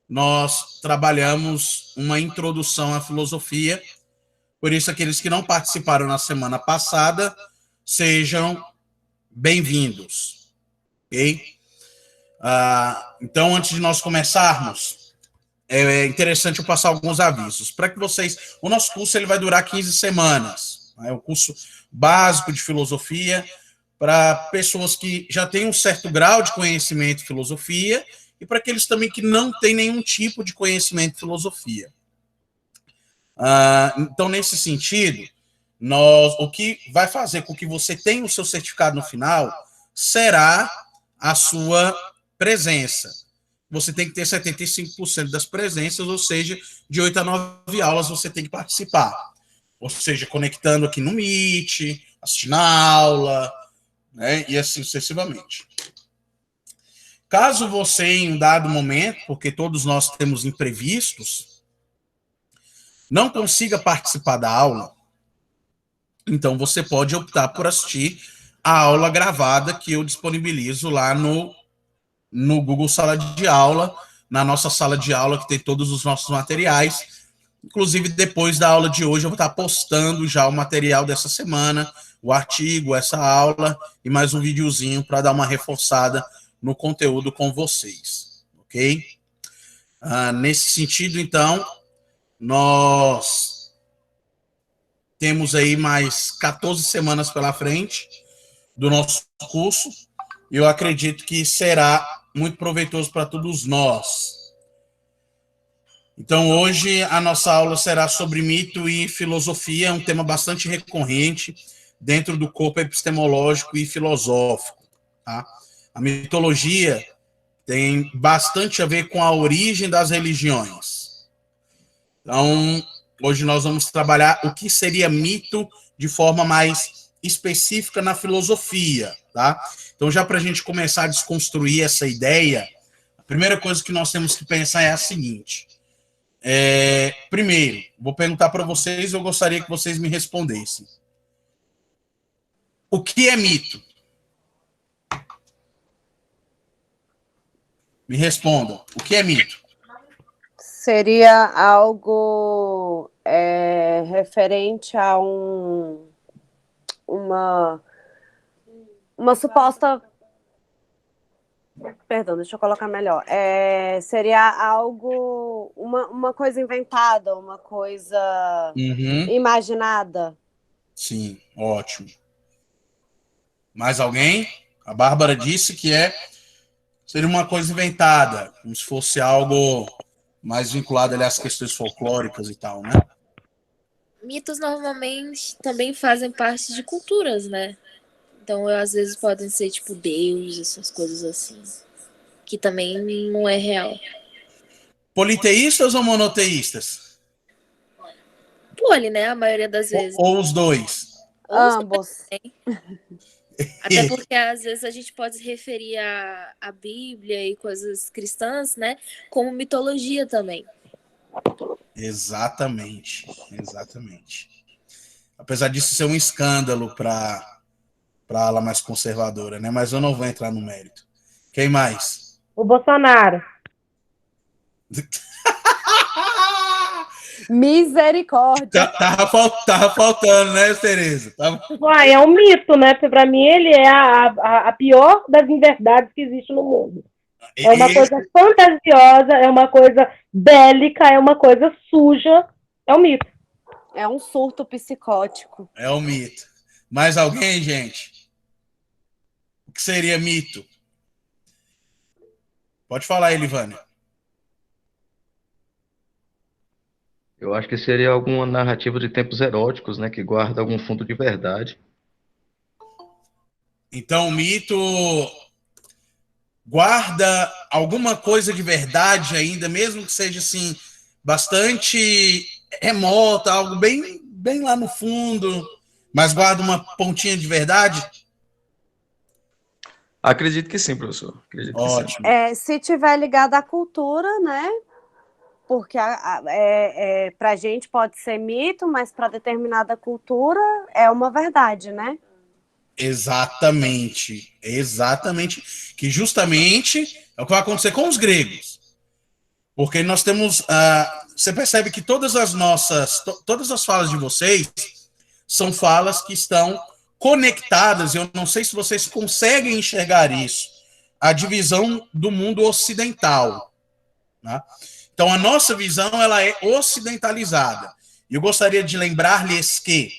nós trabalhamos uma introdução à filosofia. Por isso, aqueles que não participaram na semana passada, sejam bem-vindos. Ok? Então, antes de nós começarmos, é interessante eu passar alguns avisos. Para que vocês... O nosso curso ele vai durar 15 semanas. É um curso básico de filosofia para pessoas que já têm um certo grau de conhecimento de filosofia e para aqueles também que não têm nenhum tipo de conhecimento de filosofia. Então, nesse sentido, o que vai fazer com que você tenha o seu certificado no final será a sua presença. Você tem que ter 75% das presenças, ou seja, de 8 a 9 aulas você tem que participar. Ou seja, conectando aqui no Meet, assistindo a aula, né, e assim sucessivamente. Caso você, em um dado momento, porque todos nós temos imprevistos, não consiga participar da aula, então você pode optar por assistir a aula gravada que eu disponibilizo lá no Google Sala de Aula, na nossa sala de aula que tem todos os nossos materiais. Inclusive, depois da aula de hoje, eu vou estar postando já o material dessa semana, o artigo, essa aula e mais um videozinho para dar uma reforçada no conteúdo com vocês, ok? Nesse sentido, então, nós temos aí mais 14 semanas pela frente do nosso curso e eu acredito que será muito proveitoso para todos nós. Então, hoje, a nossa aula será sobre mito e filosofia, um tema bastante recorrente dentro do corpo epistemológico e filosófico. Tá? A mitologia tem bastante a ver com a origem das religiões. Então, hoje nós vamos trabalhar o que seria mito de forma mais específica na filosofia. Tá? Então, já para a gente começar a desconstruir essa ideia, a primeira coisa que nós temos que pensar é a seguinte. Primeiro, vou perguntar para vocês, eu gostaria que vocês me respondessem. O que é mito? Me respondam. O que é mito? Seria algo referente a uma suposta... Perdão, deixa eu colocar melhor. Seria algo, uma coisa inventada, uma coisa imaginada. Sim, ótimo. Mais alguém? A Bárbara disse que seria uma coisa inventada, como se fosse algo mais vinculado ali às questões folclóricas e tal, né? Mitos normalmente também fazem parte de culturas, né? Então, às vezes podem ser tipo Deus, essas coisas assim, que também não é real. Politeístas ou monoteístas? Poli, né? A maioria das vezes. Ou os dois? Ambos. Até porque às vezes a gente pode se referir à Bíblia e coisas cristãs, né? Como mitologia também. Exatamente. Apesar disso ser um escândalo para a ala mais conservadora, né? Mas eu não vou entrar no mérito. Quem mais? O Bolsonaro. Misericórdia. Tava faltando, né, Tereza? Uai, é um mito, né? Porque para mim ele é a pior das inverdades que existe no mundo. É uma coisa fantasiosa, é uma coisa bélica, é uma coisa suja. É um mito. É um surto psicótico. É um mito. Mais alguém, gente? O que seria mito? Pode falar, Elivânia. Eu acho que seria alguma narrativa de tempos eróticos, né? Que guarda algum fundo de verdade. Então, o mito guarda alguma coisa de verdade ainda, mesmo que seja assim, bastante remota, algo bem, bem lá no fundo, mas guarda uma pontinha de verdade? Acredito que sim, professor. Acredito Ótimo. Que sim. Se tiver ligado à cultura, né? Porque para a gente pode ser mito, mas para determinada cultura é uma verdade, né? Exatamente. Que justamente é o que vai acontecer com os gregos. Porque nós temos... você percebe que todas as falas de vocês são falas que estão conectadas, eu não sei se vocês conseguem enxergar isso, a divisão do mundo ocidental. Né? Então, a nossa visão ela é ocidentalizada. E eu gostaria de lembrar-lhes que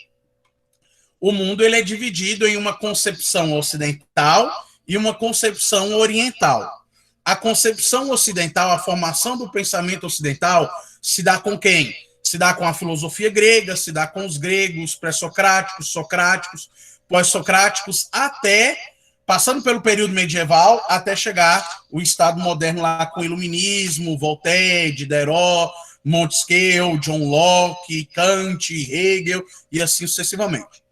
o mundo ele é dividido em uma concepção ocidental e uma concepção oriental. A concepção ocidental, a formação do pensamento ocidental, se dá com quem? Se dá com a filosofia grega, se dá com os gregos, pré-socráticos, socráticos, pós-socráticos, até, passando pelo período medieval, até chegar o Estado moderno lá com o Iluminismo, Voltaire, Diderot, Montesquieu, John Locke, Kant, Hegel, e assim sucessivamente.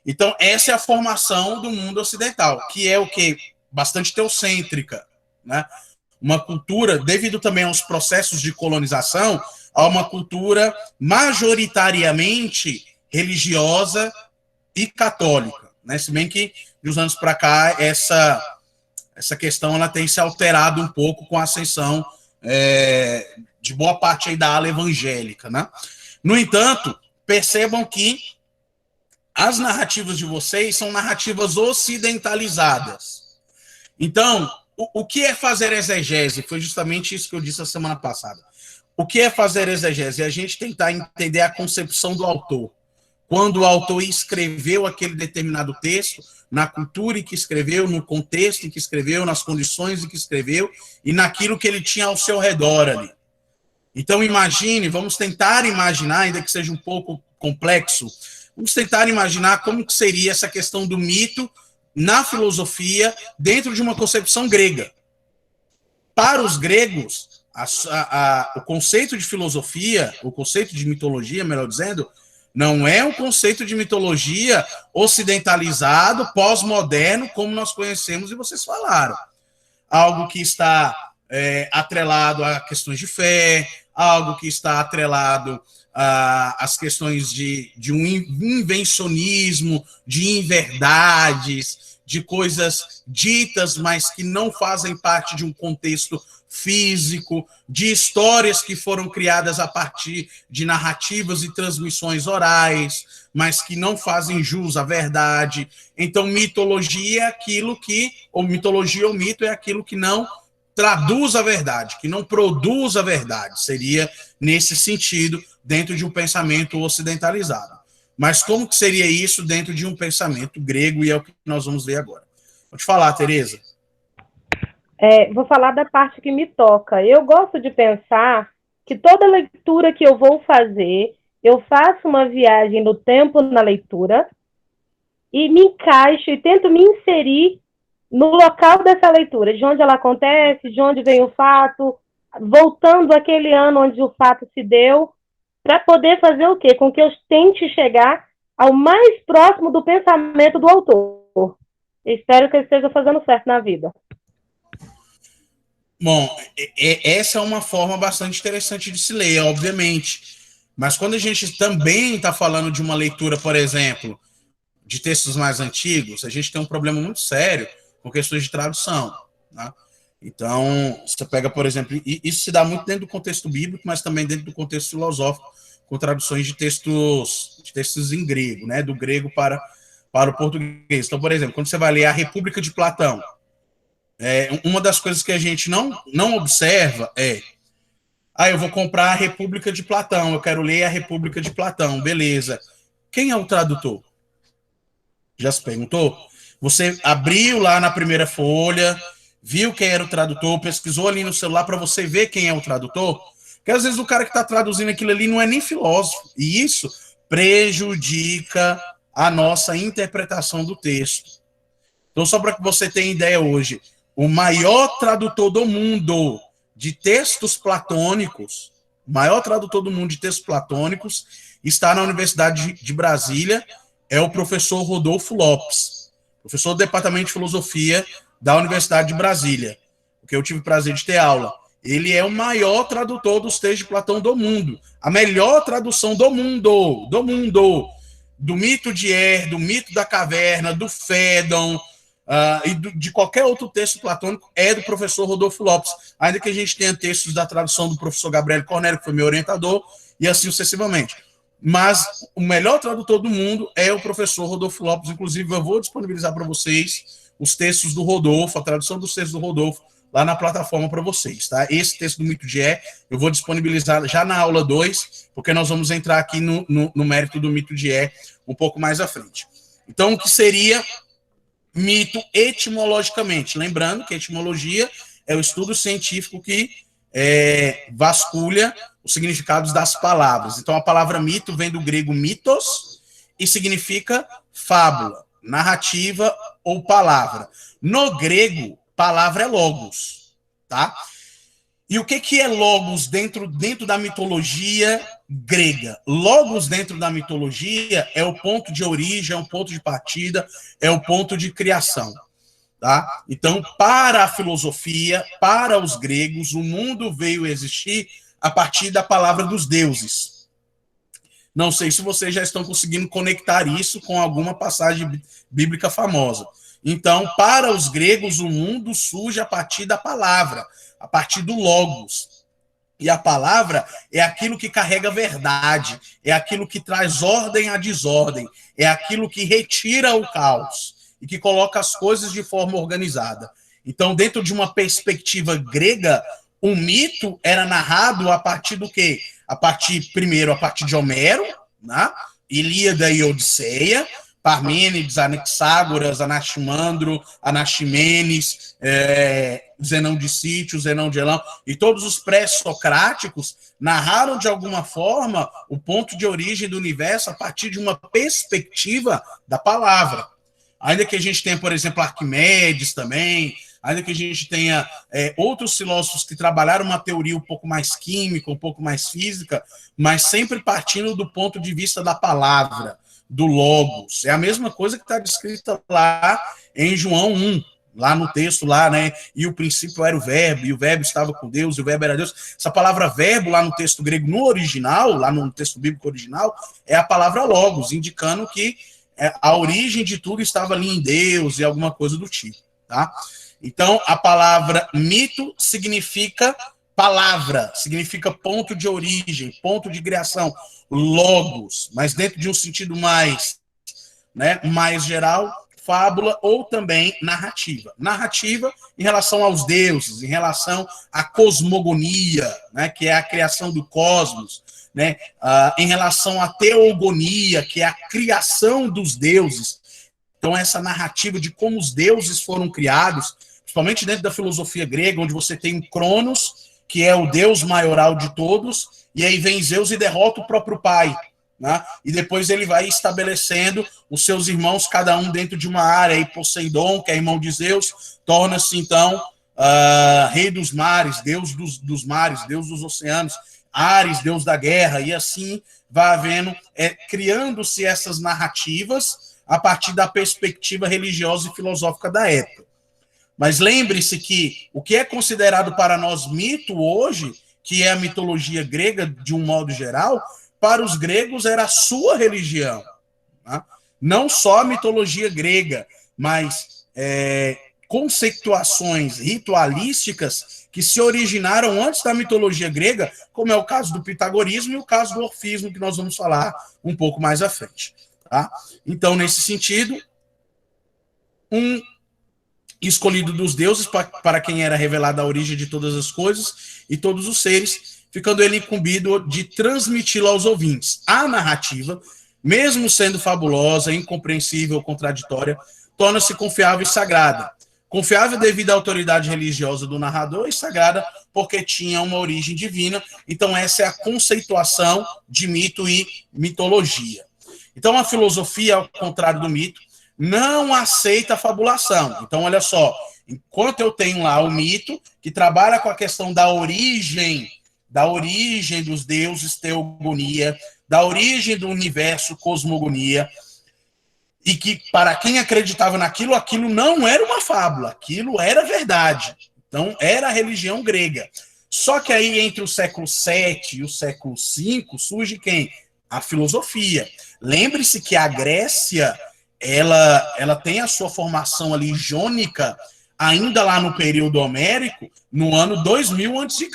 Então, essa é a formação do mundo ocidental, que é o quê? Bastante teocêntrica, né? Uma cultura, devido também aos processos de colonização, a uma cultura majoritariamente religiosa e católica, né? Se bem que, de uns anos para cá, essa questão ela tem se alterado um pouco com a ascensão de boa parte aí da ala evangélica, né? No entanto, percebam que as narrativas de vocês são narrativas ocidentalizadas. Então, o que é fazer exegese? Foi justamente isso que eu disse a semana passada. O que é fazer exegese? É a gente tentar entender a concepção do autor. Quando o autor escreveu aquele determinado texto, na cultura em que escreveu, no contexto em que escreveu, nas condições em que escreveu e naquilo que ele tinha ao seu redor ali. Então, vamos tentar imaginar, ainda que seja um pouco complexo, vamos tentar imaginar como que seria essa questão do mito na filosofia dentro de uma concepção grega. Para os gregos, o conceito de filosofia, o conceito de mitologia, melhor dizendo, não é um conceito de mitologia ocidentalizado, pós-moderno, como nós conhecemos e vocês falaram. Algo que está atrelado a questões de fé, algo que está atrelado às questões de um invencionismo, de inverdades, de coisas ditas, mas que não fazem parte de um contexto físico, de histórias que foram criadas a partir de narrativas e transmissões orais, mas que não fazem jus à verdade. Então, mitologia é aquilo que, ou mitologia ou mito é aquilo que não traduz a verdade, que não produz a verdade. Seria nesse sentido, dentro de um pensamento ocidentalizado. Mas como que seria isso dentro de um pensamento grego? E é o que nós vamos ver agora. Pode falar, Tereza. Vou falar da parte que me toca. Eu gosto de pensar que toda leitura que eu vou fazer, eu faço uma viagem no tempo na leitura e me encaixo e tento me inserir no local dessa leitura, de onde ela acontece, de onde vem o fato, voltando àquele ano onde o fato se deu, para poder fazer o quê? Com que eu tente chegar ao mais próximo do pensamento do autor. Espero que eu esteja fazendo certo na vida. Bom, essa é uma forma bastante interessante de se ler, obviamente. Mas quando a gente também está falando de uma leitura, por exemplo, de textos mais antigos, a gente tem um problema muito sério com questões de tradução, né? Então, você pega, por exemplo, isso se dá muito dentro do contexto bíblico, mas também dentro do contexto filosófico, com traduções de textos em grego, né? Do grego para o português. Então, por exemplo, quando você vai ler a República de Platão, uma das coisas que a gente não observa eu vou comprar a República de Platão, eu quero ler a República de Platão, beleza. Quem é o tradutor? Já se perguntou? Você abriu lá na primeira folha, viu quem era o tradutor, pesquisou ali no celular para você ver quem é o tradutor? Porque às vezes o cara que está traduzindo aquilo ali não é nem filósofo, e isso prejudica a nossa interpretação do texto. Então, só para que você tenha ideia hoje, o maior tradutor do mundo de textos platônicos, está na Universidade de Brasília, é o professor Rodolfo Lopes, professor do Departamento de Filosofia da Universidade de Brasília, porque eu tive o prazer de ter aula. Ele é o maior tradutor dos textos de Platão do mundo, a melhor tradução do mundo, do mito de Er, do mito da caverna, do Fédon, de qualquer outro texto platônico é do professor Rodolfo Lopes, ainda que a gente tenha textos da tradução do professor Gabriel Cornélio, que foi meu orientador, e assim sucessivamente. Mas o melhor tradutor do mundo é o professor Rodolfo Lopes. Inclusive, eu vou disponibilizar para vocês os textos do Rodolfo, a tradução dos textos do Rodolfo, lá na plataforma para vocês, tá? Esse texto do Mito de É, eu vou disponibilizar já na aula 2, porque nós vamos entrar aqui no mérito do Mito de É um pouco mais à frente. Então, o que seria mito etimologicamente? Lembrando que a etimologia é o estudo científico que vasculha os significados das palavras. Então, a palavra mito vem do grego mitos e significa fábula, narrativa ou palavra. No grego, palavra é logos, tá? E o que é logos dentro da mitologia grega? Logos dentro da mitologia é o ponto de origem, é o ponto de partida, é o ponto de criação. Tá? Então, para a filosofia, para os gregos, o mundo veio existir a partir da palavra dos deuses. Não sei se vocês já estão conseguindo conectar isso com alguma passagem bíblica famosa. Então, para os gregos, o mundo surge a partir da palavra, a partir do logos. E a palavra é aquilo que carrega verdade, é aquilo que traz ordem à desordem, é aquilo que retira o caos e que coloca as coisas de forma organizada. Então, dentro de uma perspectiva grega, o mito era narrado a partir do quê? Primeiro, a partir de Homero, né? Ilíada e Odisseia, Parmênides, Anaxágoras, Anaximandro, Anaximenes, Zenão de Sítio, Zenão de Elão, e todos os pré-socráticos narraram de alguma forma o ponto de origem do universo a partir de uma perspectiva da palavra. Ainda que a gente tenha, por exemplo, Arquimedes também, ainda que a gente tenha outros filósofos que trabalharam uma teoria um pouco mais química, um pouco mais física, mas sempre partindo do ponto de vista da palavra, do logos. É a mesma coisa que está descrita lá em João 1, lá no texto, lá, né? E o princípio era o verbo, e o verbo estava com Deus, e o verbo era Deus. Essa palavra verbo, lá no texto grego, no original, lá no texto bíblico original, é a palavra logos, indicando que a origem de tudo estava ali em Deus e alguma coisa do tipo, tá? Então, a palavra mito significa palavra, significa ponto de origem, ponto de criação, logos, mas dentro de um sentido mais geral, fábula ou também narrativa. Narrativa em relação aos deuses, em relação à cosmogonia, né, que é a criação do cosmos, né, em relação à teogonia, que é a criação dos deuses. Então, essa narrativa de como os deuses foram criados, principalmente dentro da filosofia grega, onde você tem o Cronos, que é o deus maioral de todos, e aí vem Zeus e derrota o próprio pai, né? E depois ele vai estabelecendo os seus irmãos, cada um dentro de uma área, e Poseidon, que é irmão de Zeus, torna-se então rei dos mares, deus dos mares, deus dos oceanos, Ares, deus da guerra, e assim vai havendo, criando-se essas narrativas a partir da perspectiva religiosa e filosófica da época. Mas lembre-se que o que é considerado para nós mito hoje, que é a mitologia grega de um modo geral, para os gregos era a sua religião. Tá? Não só a mitologia grega, mas conceituações ritualísticas que se originaram antes da mitologia grega, como é o caso do pitagorismo e o caso do orfismo, que nós vamos falar um pouco mais à frente. Tá? Então, nesse sentido, escolhido dos deuses, para quem era revelada a origem de todas as coisas e todos os seres, ficando ele incumbido de transmiti-lo aos ouvintes. A narrativa, mesmo sendo fabulosa, incompreensível, contraditória, torna-se confiável e sagrada. Confiável devido à autoridade religiosa do narrador e sagrada porque tinha uma origem divina. Então, essa é a conceituação de mito e mitologia. Então, a filosofia, ao contrário do mito, não aceita a fabulação. Então, olha só, enquanto eu tenho lá o mito, que trabalha com a questão da origem dos deuses, teogonia, da origem do universo, cosmogonia, e que para quem acreditava naquilo, aquilo não era uma fábula, aquilo era verdade. Então, era a religião grega. Só que aí, entre o século VII e o século V, surge quem? A filosofia. Lembre-se que a Grécia ela tem a sua formação ali jônica ainda lá no período homérico, no ano 2000 a.C.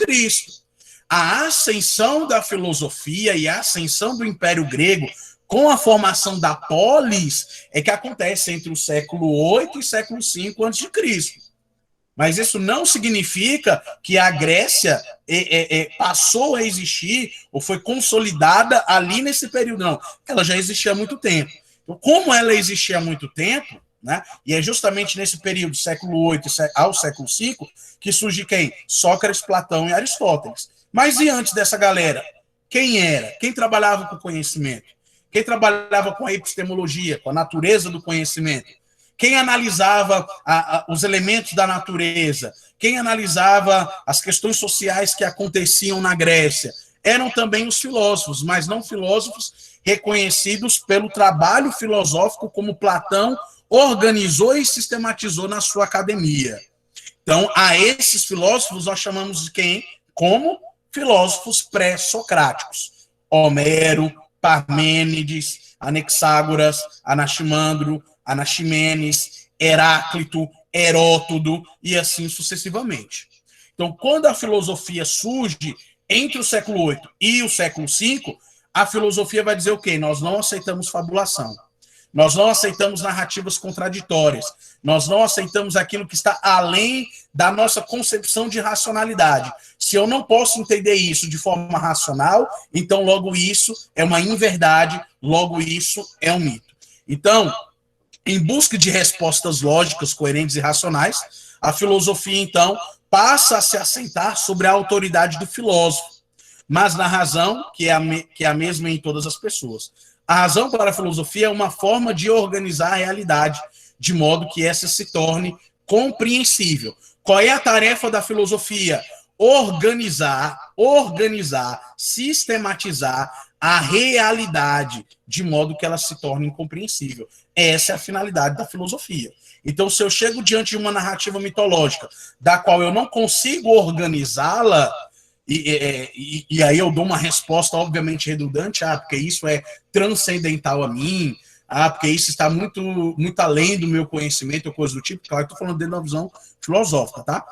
A ascensão da filosofia e a ascensão do Império Grego com a formação da polis é que acontece entre o século 8 e século 5 a.C. Mas isso não significa que a Grécia passou a existir ou foi consolidada ali nesse período, não. Ela já existia há muito tempo. Então, como ela existia há muito tempo, né, e é justamente nesse período, século 8 ao século 5, que surge quem? Sócrates, Platão e Aristóteles. Mas e antes dessa galera? Quem era? Quem trabalhava com conhecimento? Quem trabalhava com a epistemologia, com a natureza do conhecimento? Quem analisava os elementos da natureza? Quem analisava as questões sociais que aconteciam na Grécia? Eram também os filósofos, mas não filósofos reconhecidos pelo trabalho filosófico como Platão organizou e sistematizou na sua academia. Então, a esses filósofos nós chamamos de quem? Como filósofos pré-socráticos. Homero, Parmênides, Anaxágoras, Anaximandro, Anaximenes, Heráclito, Heródoto e assim sucessivamente. Então, quando a filosofia surge entre o século 8 e o século 5, a filosofia vai dizer o quê? Nós não aceitamos fabulação. Nós não aceitamos narrativas contraditórias. Nós não aceitamos aquilo que está além da nossa concepção de racionalidade. Se eu não posso entender isso de forma racional, então logo isso é uma inverdade, logo isso é um mito. Então, em busca de respostas lógicas, coerentes e racionais, a filosofia, então, passa a se assentar sobre a autoridade do filósofo, mas na razão, que é a mesma em todas as pessoas. A razão para a filosofia é uma forma de organizar a realidade, de modo que essa se torne compreensível. Qual é a tarefa da filosofia? Organizar, sistematizar a realidade, de modo que ela se torne incompreensível. Essa é a finalidade da filosofia. Então, se eu chego diante de uma narrativa mitológica, da qual eu não consigo organizá-la, e aí eu dou uma resposta obviamente redundante, porque isso é transcendental a mim, porque isso está muito, muito além do meu conhecimento, ou coisa do tipo, claro, estou falando dentro da visão filosófica, tá?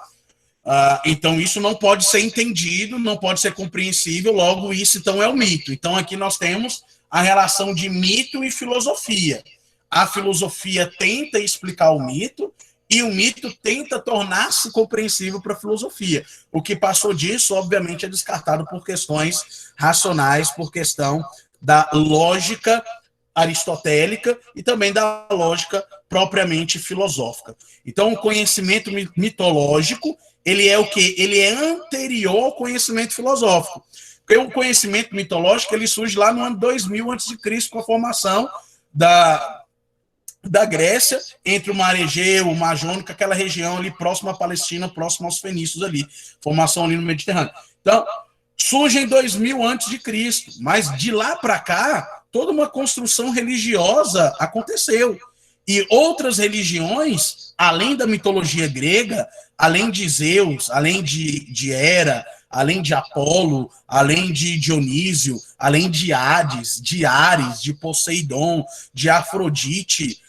Então isso não pode ser entendido, não pode ser compreensível, logo isso então é o mito. Então aqui nós temos a relação de mito e filosofia. A filosofia tenta explicar o mito, e o mito tenta tornar-se compreensível para a filosofia. O que passou disso, obviamente, é descartado por questões racionais, por questão da lógica aristotélica e também da lógica propriamente filosófica. Então, o conhecimento mitológico, ele é o quê? Ele é anterior ao conhecimento filosófico. Porque o conhecimento mitológico, ele surge lá no ano 2000 a.C., com a formação da Grécia, entre o Mar Egeu, o Mar Jônico, aquela região ali próxima à Palestina, próxima aos fenícios ali, formação ali no Mediterrâneo. Então, surge em 2000 a.C., mas de lá para cá, toda uma construção religiosa aconteceu. E outras religiões, além da mitologia grega, além de Zeus, além de Hera, além de Apolo, além de Dionísio, além de Hades, de Ares, de Poseidon, de Afrodite,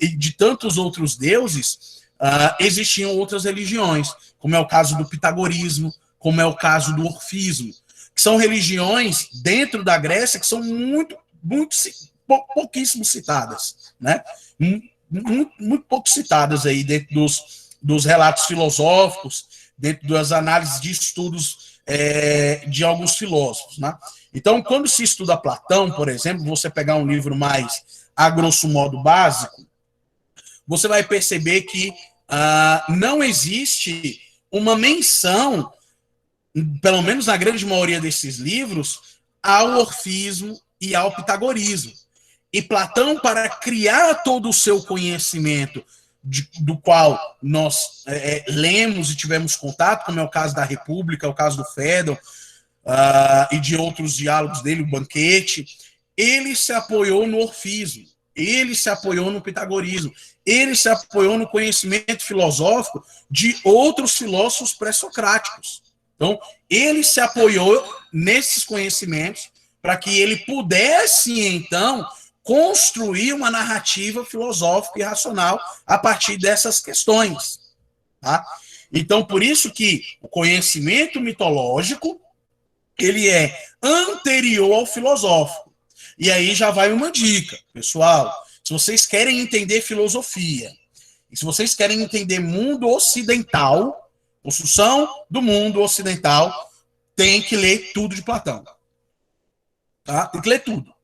e de tantos outros deuses, existiam outras religiões, como é o caso do pitagorismo, como é o caso do orfismo, que são religiões dentro da Grécia que são pouquíssimo citadas, né? Muito pouco citadas aí dentro dos relatos filosóficos, dentro das análises de estudos de alguns filósofos, né? Então, quando se estuda Platão, por exemplo, você pegar um livro mais a grosso modo básico, você vai perceber que não existe uma menção, pelo menos na grande maioria desses livros, ao orfismo e ao pitagorismo. E Platão, para criar todo o seu conhecimento, do qual nós lemos e tivemos contato, como é o caso da República, o caso do Fédon, e de outros diálogos dele, o Banquete, ele se apoiou no orfismo, ele se apoiou no pitagorismo, ele se apoiou no conhecimento filosófico de outros filósofos pré-socráticos. Então, ele se apoiou nesses conhecimentos para que ele pudesse, então, construir uma narrativa filosófica e racional a partir dessas questões. Tá? Então, por isso que o conhecimento mitológico ele é anterior ao filosófico. E aí já vai uma dica, pessoal. Se vocês querem entender filosofia, e se vocês querem entender mundo ocidental, construção do mundo ocidental, tem que ler tudo de Platão. Tá? Tem que ler tudo.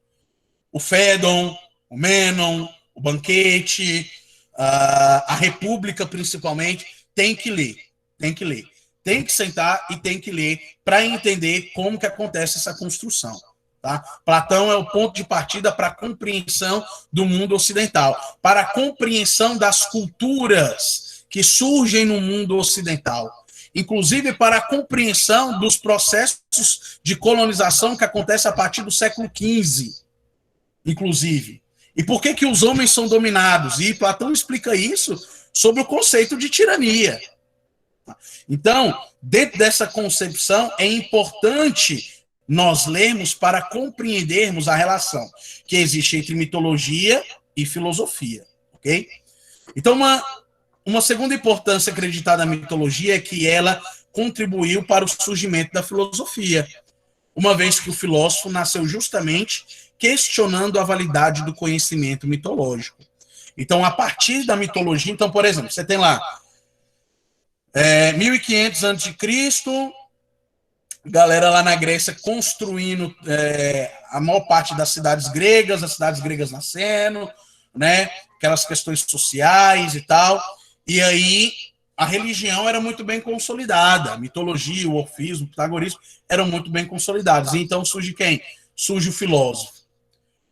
O Fédon, o Mênon, o Banquete, a República, principalmente, tem que ler. Tem que ler. Tem que sentar e tem que ler para entender como que acontece essa construção. Tá? Platão é o ponto de partida para a compreensão do mundo ocidental, para a compreensão das culturas que surgem no mundo ocidental, inclusive para a compreensão dos processos de colonização que acontecem a partir do século XV, inclusive. E por que os homens são dominados? E Platão explica isso sobre o conceito de tirania. Então, dentro dessa concepção, é importante nós lermos para compreendermos a relação que existe entre mitologia e filosofia, ok? Então, uma segunda importância acreditada à mitologia é que ela contribuiu para o surgimento da filosofia, uma vez que o filósofo nasceu justamente questionando a validade do conhecimento mitológico. Então, a partir da mitologia, então, por exemplo, você tem lá 1500 a.C., galera lá na Grécia construindo a maior parte das cidades gregas, as cidades gregas nascendo, né? Aquelas questões sociais e tal. E aí a religião era muito bem consolidada, a mitologia, o orfismo, o pitagorismo eram muito bem consolidados. E então surge quem? Surge o filósofo,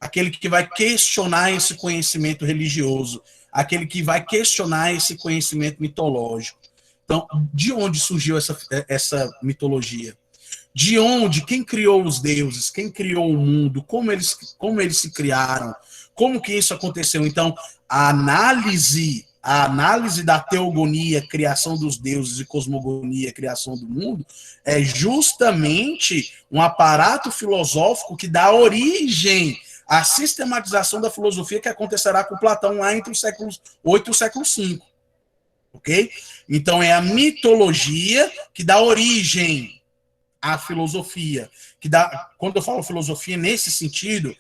aquele que vai questionar esse conhecimento religioso, aquele que vai questionar esse conhecimento mitológico. Então, de onde surgiu essa mitologia? De onde? Quem criou os deuses? Quem criou o mundo? Como eles se criaram? Como que isso aconteceu? Então, a análise da teogonia, criação dos deuses, e cosmogonia, criação do mundo, é justamente um aparato filosófico que dá origem à sistematização da filosofia que acontecerá com Platão lá entre os séculos 8 e o século 5. Ok? Então, é a mitologia que dá origem à filosofia. Quando eu falo filosofia nesse sentido,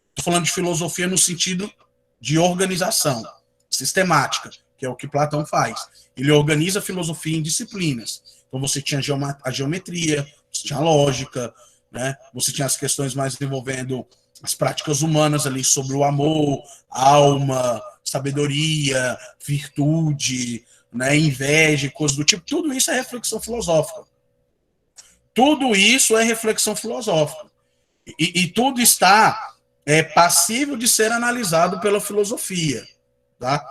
estou falando de filosofia no sentido de organização sistemática, que é o que Platão faz. Ele organiza a filosofia em disciplinas. Então, você tinha a geometria, você tinha a lógica, né? Você tinha as questões mais envolvendo as práticas humanas ali sobre o amor, alma, sabedoria, virtude, né, inveja, coisas do tipo. Tudo isso é reflexão filosófica. Tudo isso é reflexão filosófica. E tudo está passível de ser analisado pela filosofia. Tá?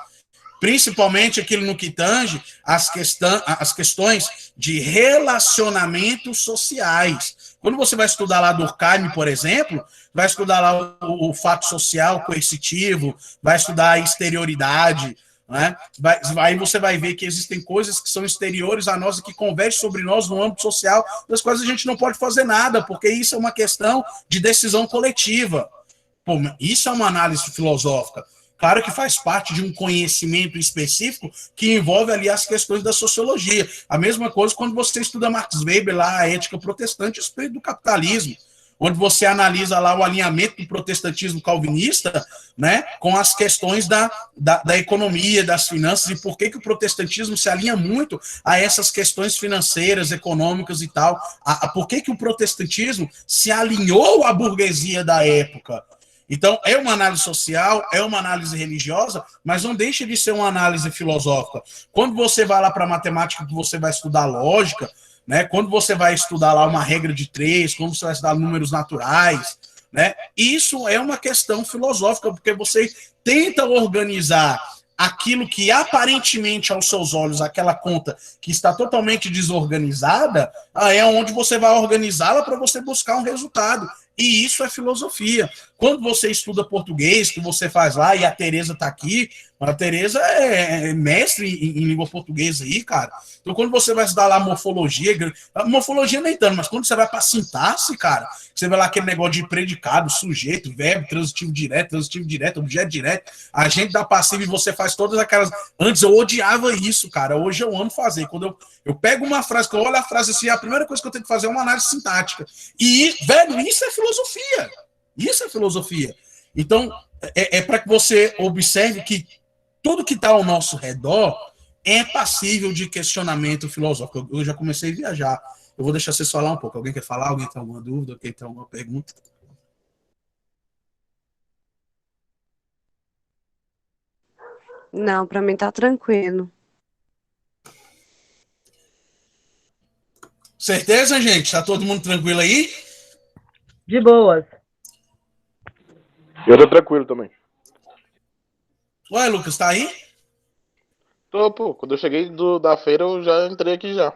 Principalmente aquilo no que tange as questões de relacionamentos sociais. Quando você vai estudar lá Durkheim, por exemplo, vai estudar lá o fato social coercitivo, vai estudar a exterioridade, né? Aí você vai ver que existem coisas que são exteriores a nós e que convergem sobre nós no âmbito social, das quais a gente não pode fazer nada, porque isso é uma questão de decisão coletiva. Pô, isso é uma análise filosófica. Claro que faz parte de um conhecimento específico que envolve ali as questões da sociologia. A mesma coisa quando você estuda Max Weber, lá a ética protestante e o espírito do capitalismo, onde você analisa lá o alinhamento do protestantismo calvinista, né, com as questões da economia, das finanças, e por que o protestantismo se alinha muito a essas questões financeiras, econômicas e tal. Por que o protestantismo se alinhou à burguesia da época? Então, é uma análise social, é uma análise religiosa, mas não deixa de ser uma análise filosófica. Quando você vai lá para a matemática, que você vai estudar lógica, né? Quando você vai estudar lá uma regra de 3, quando você vai estudar números naturais, né? Isso é uma questão filosófica, porque você tenta organizar aquilo que aparentemente aos seus olhos, aquela conta que está totalmente desorganizada, é onde você vai organizá-la para você buscar um resultado. E isso é filosofia. quando você estuda português, que você faz lá, e a Tereza tá aqui, a Tereza é mestre em língua portuguesa aí, cara. Então, quando você vai estudar lá morfologia nem tanto, mas quando você vai pra sintaxe, cara, você vai lá aquele negócio de predicado, sujeito, verbo, transitivo direto, objeto direto, agente da passiva, e você faz todas aquelas... Antes eu odiava isso, cara. Hoje eu amo fazer. Quando eu pego uma frase, que eu olho a frase assim, a primeira coisa que eu tenho que fazer é uma análise sintática. E, velho, isso é filosofia. Isso é filosofia. Então, para que você observe que tudo que está ao nosso redor é passível de questionamento filosófico. Eu já comecei a viajar. Eu vou deixar vocês falar um pouco. Alguém quer falar? Alguém tem alguma dúvida? Alguém tem alguma pergunta? Não, para mim tá tranquilo. Certeza, gente? Tá todo mundo tranquilo aí? De boas. Eu tô tranquilo também. Ué, Lucas, tá aí? Tô, pô. Quando eu cheguei da feira, eu já entrei aqui já.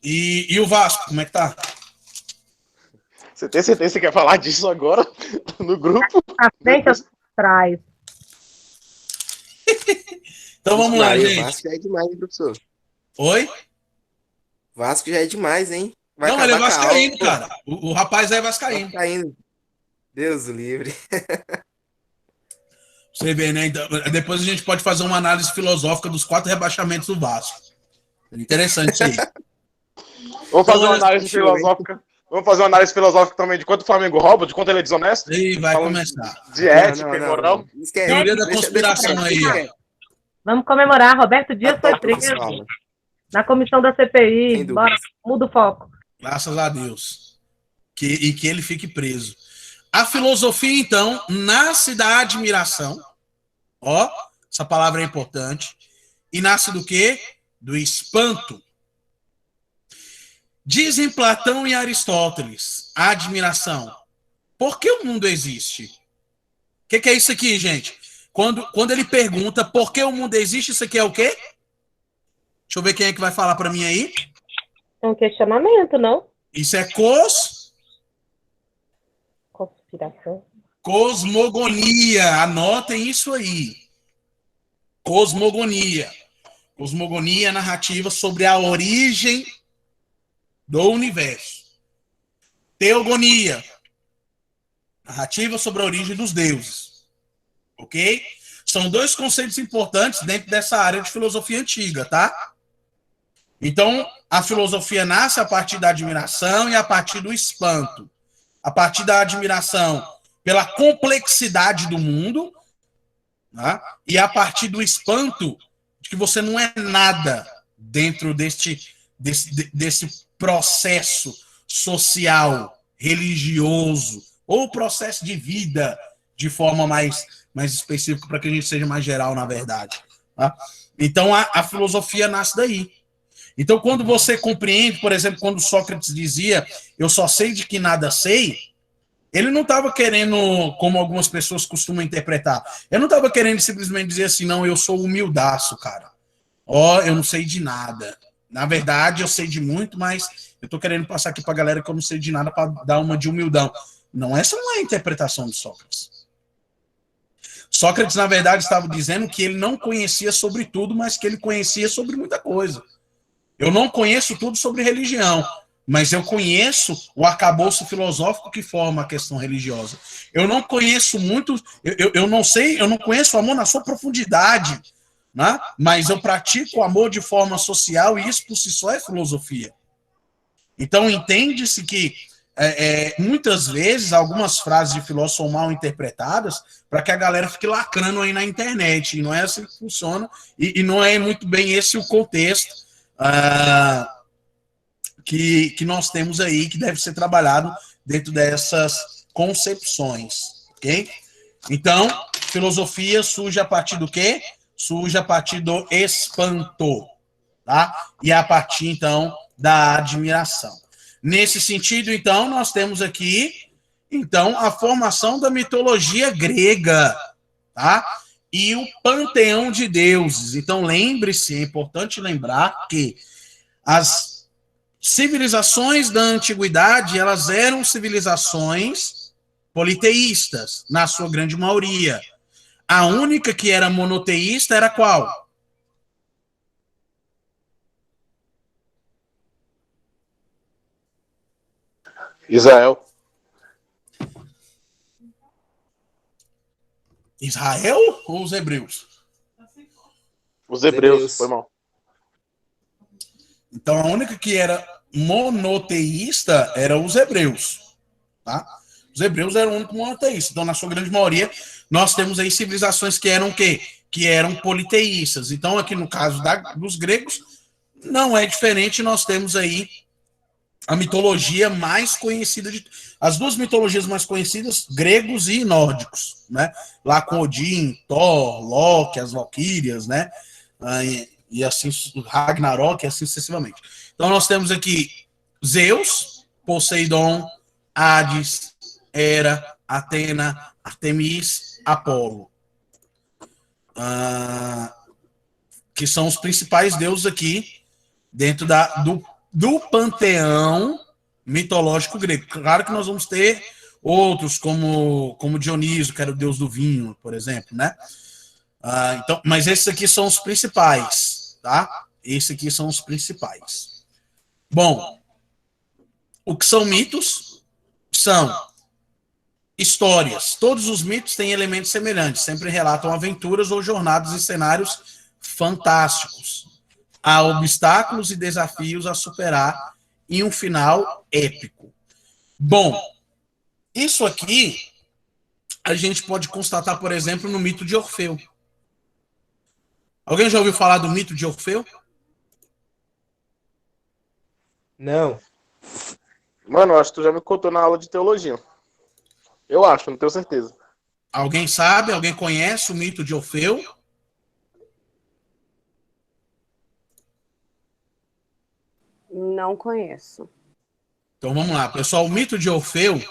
E o Vasco, como é que tá? Você tem certeza que você quer falar disso agora? No grupo? À frente ou atrás? Então vamos lá, Maria, gente. Vasco já é demais, hein, professor? Oi? Vasco já é demais, hein? Vai Não, ele é acabar com a vascaíno, aula, pô. cara. O rapaz é vascaíno. Vascaíno. Deus o livre. Você vê, né? Então, depois a gente pode fazer uma análise filosófica dos 4 rebaixamentos do Vasco. Interessante isso aí. Vamos fazer uma Então, análise filosófica. Vamos fazer uma análise filosófica também de quanto o Flamengo rouba, de quanto ele é desonesto. E vai Falando começar. De ética e moral. Esquece. Teoria da Deixa conspiração pra aí, lá. ó. Vamos comemorar. Roberto Dias Tá foi top, preso pessoal. na comissão da Sem CPI. dúvida. Bora, muda o foco. Graças a Deus. E que ele fique preso. A filosofia, então, nasce da admiração. Ó, essa palavra é importante. E nasce do quê? Do espanto. Dizem Platão e Aristóteles, a admiração. Por que o mundo existe? O que é isso aqui, gente? Quando ele pergunta por que o mundo existe, isso aqui é o quê? Deixa eu ver quem é que vai falar para mim aí. É um questionamento, não? Isso é Conspiração. cosmogonia. Anotem isso aí. Cosmogonia. Cosmogonia é narrativa sobre a origem do universo. Teogonia. Narrativa sobre a origem dos deuses. Ok? São 2 conceitos importantes dentro dessa área de filosofia antiga, tá? Então, a filosofia nasce a partir da admiração e a partir do espanto. A partir da admiração pela complexidade do mundo, tá? E a partir do espanto de que você não é nada dentro desse processo social, religioso, ou processo de vida, de forma mais específica, para que a gente seja mais geral, na verdade. Tá? Então, a filosofia nasce daí. Então, quando você compreende, por exemplo, quando Sócrates dizia eu só sei de que nada sei, ele não estava querendo, como algumas pessoas costumam interpretar, ele não estava querendo simplesmente dizer assim, não, eu sou humildaço, cara. Ó, eu não sei de nada. Na verdade, eu sei de muito, mas eu estou querendo passar aqui para a galera que eu não sei de nada para dar uma de humildão. Não, essa não é a interpretação de Sócrates. Sócrates, na verdade, estava dizendo que ele não conhecia sobre tudo, mas que ele conhecia sobre muita coisa. Eu não conheço tudo sobre religião, mas eu conheço o arcabouço filosófico que forma a questão religiosa. Eu não conheço muito, eu não sei, eu não conheço o amor na sua profundidade, né? Mas eu pratico o amor de forma social e isso por si só é filosofia. Então entende-se que muitas vezes algumas frases de filósofos são mal interpretadas para que a galera fique lacrando aí na internet, e não é assim que funciona, e não é muito bem esse o contexto que nós temos aí, que deve ser trabalhado dentro dessas concepções, ok? Então, filosofia surge a partir do quê? Surge a partir do espanto, tá? E a partir, então, da admiração. Nesse sentido, então, nós temos aqui, então, a formação da mitologia grega, tá? E o panteão de deuses. Então, lembre-se, é importante lembrar que as civilizações da antiguidade, elas eram civilizações politeístas, na sua grande maioria. A única que era monoteísta era qual? Israel. Israel ou os hebreus? Os hebreus, foi mal. Então, a única que era monoteísta era os hebreus. Tá? Os hebreus eram o único monoteísta. Então, na sua grande maioria, nós temos aí civilizações que eram o quê? Que eram politeístas. Então, aqui no caso dos gregos, não é diferente. Nós temos aí a mitologia mais conhecida as duas mitologias mais conhecidas, gregos e nórdicos, né? Lá com Odin, Thor, Loki, as Valquírias, né? E assim, Ragnarok, e assim sucessivamente. Então nós temos aqui Zeus, Poseidon, Hades, Hera, Atena, Artemis, Apolo. Que são os principais deuses aqui dentro do panteão mitológico grego. Claro que nós vamos ter outros, como Dionísio, que era o deus do vinho, por exemplo, né? Então, mas esses aqui são os principais, tá? Esses aqui são os principais. Bom, o que são mitos? São histórias. Todos os mitos têm elementos semelhantes, sempre relatam aventuras ou jornadas em cenários fantásticos. Há obstáculos e desafios a superar em um final épico. Bom, isso aqui a gente pode constatar, por exemplo, no mito de Orfeu. Alguém já ouviu falar do mito de Orfeu? Não. Mano, eu acho que tu já me contou na aula de teologia. Eu acho, não tenho certeza. Alguém sabe? Alguém conhece o mito de Orfeu? Não conheço. Então vamos lá, pessoal. O mito de Orfeu,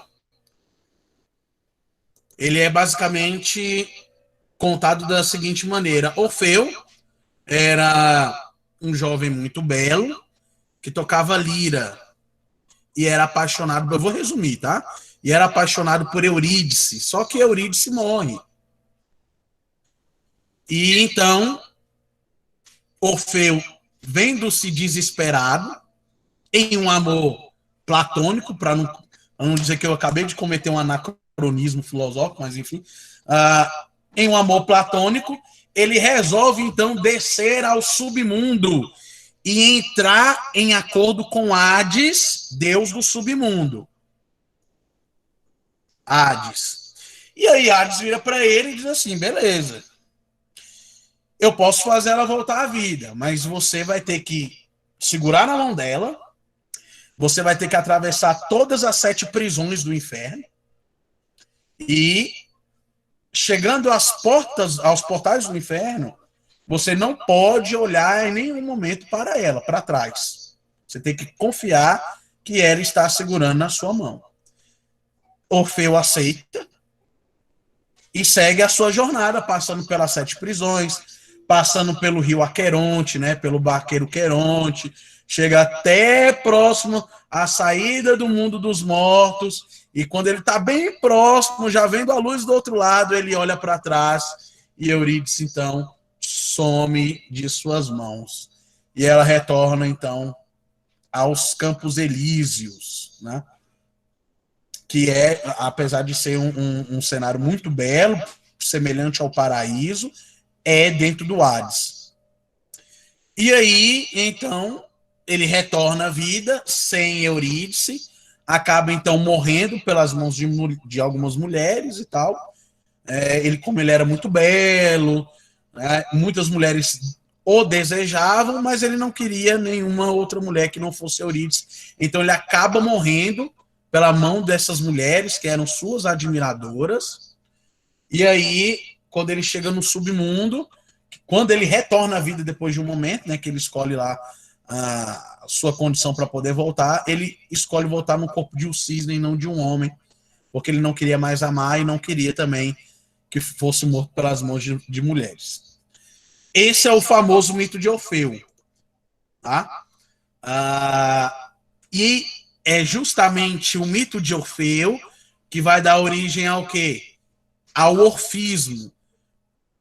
ele é basicamente contado da seguinte maneira. Orfeu era um jovem muito belo que tocava lira e era apaixonado, eu vou resumir, tá? E era apaixonado por Eurídice, só que Eurídice morre. E então Orfeu, vendo-se desesperado em um amor platônico, para não dizer que eu acabei de cometer um anacronismo filosófico, mas enfim, em um amor platônico, ele resolve então descer ao submundo e entrar em acordo com Hades, deus do submundo. Hades. E aí Hades vira para ele e diz assim, beleza, eu posso fazer ela voltar à vida, mas você vai ter que segurar na mão dela, você vai ter que atravessar todas as 7 prisões do inferno e, chegando aos portais do inferno, você não pode olhar em nenhum momento para ela, para trás. Você tem que confiar que ela está segurando na sua mão. Orfeu aceita e segue a sua jornada, passando pelas 7 prisões, passando pelo rio Aqueronte, né, pelo barqueiro Queronte, chega até próximo à saída do mundo dos mortos, e quando ele está bem próximo, já vendo a luz do outro lado, ele olha para trás, e Eurídice, então, some de suas mãos. E ela retorna, então, aos Campos Elíseos, né? Que é, apesar de ser um cenário muito belo, semelhante ao paraíso, é dentro do Hades. E aí, então, ele retorna à vida sem Eurídice, acaba, então, morrendo pelas mãos de algumas mulheres e tal. Como ele era muito belo, né, muitas mulheres o desejavam, mas ele não queria nenhuma outra mulher que não fosse Eurídice. Então, ele acaba morrendo pela mão dessas mulheres, que eram suas admiradoras. E aí, quando ele chega no submundo, quando ele retorna à vida depois de um momento, né, que ele escolhe lá a sua condição para poder voltar, ele escolhe voltar no corpo de um cisne e não de um homem, porque ele não queria mais amar e não queria também que fosse morto pelas mãos de mulheres. Esse é o famoso mito de Orfeu. Tá? E é justamente o mito de Orfeu que vai dar origem ao quê? Ao orfismo,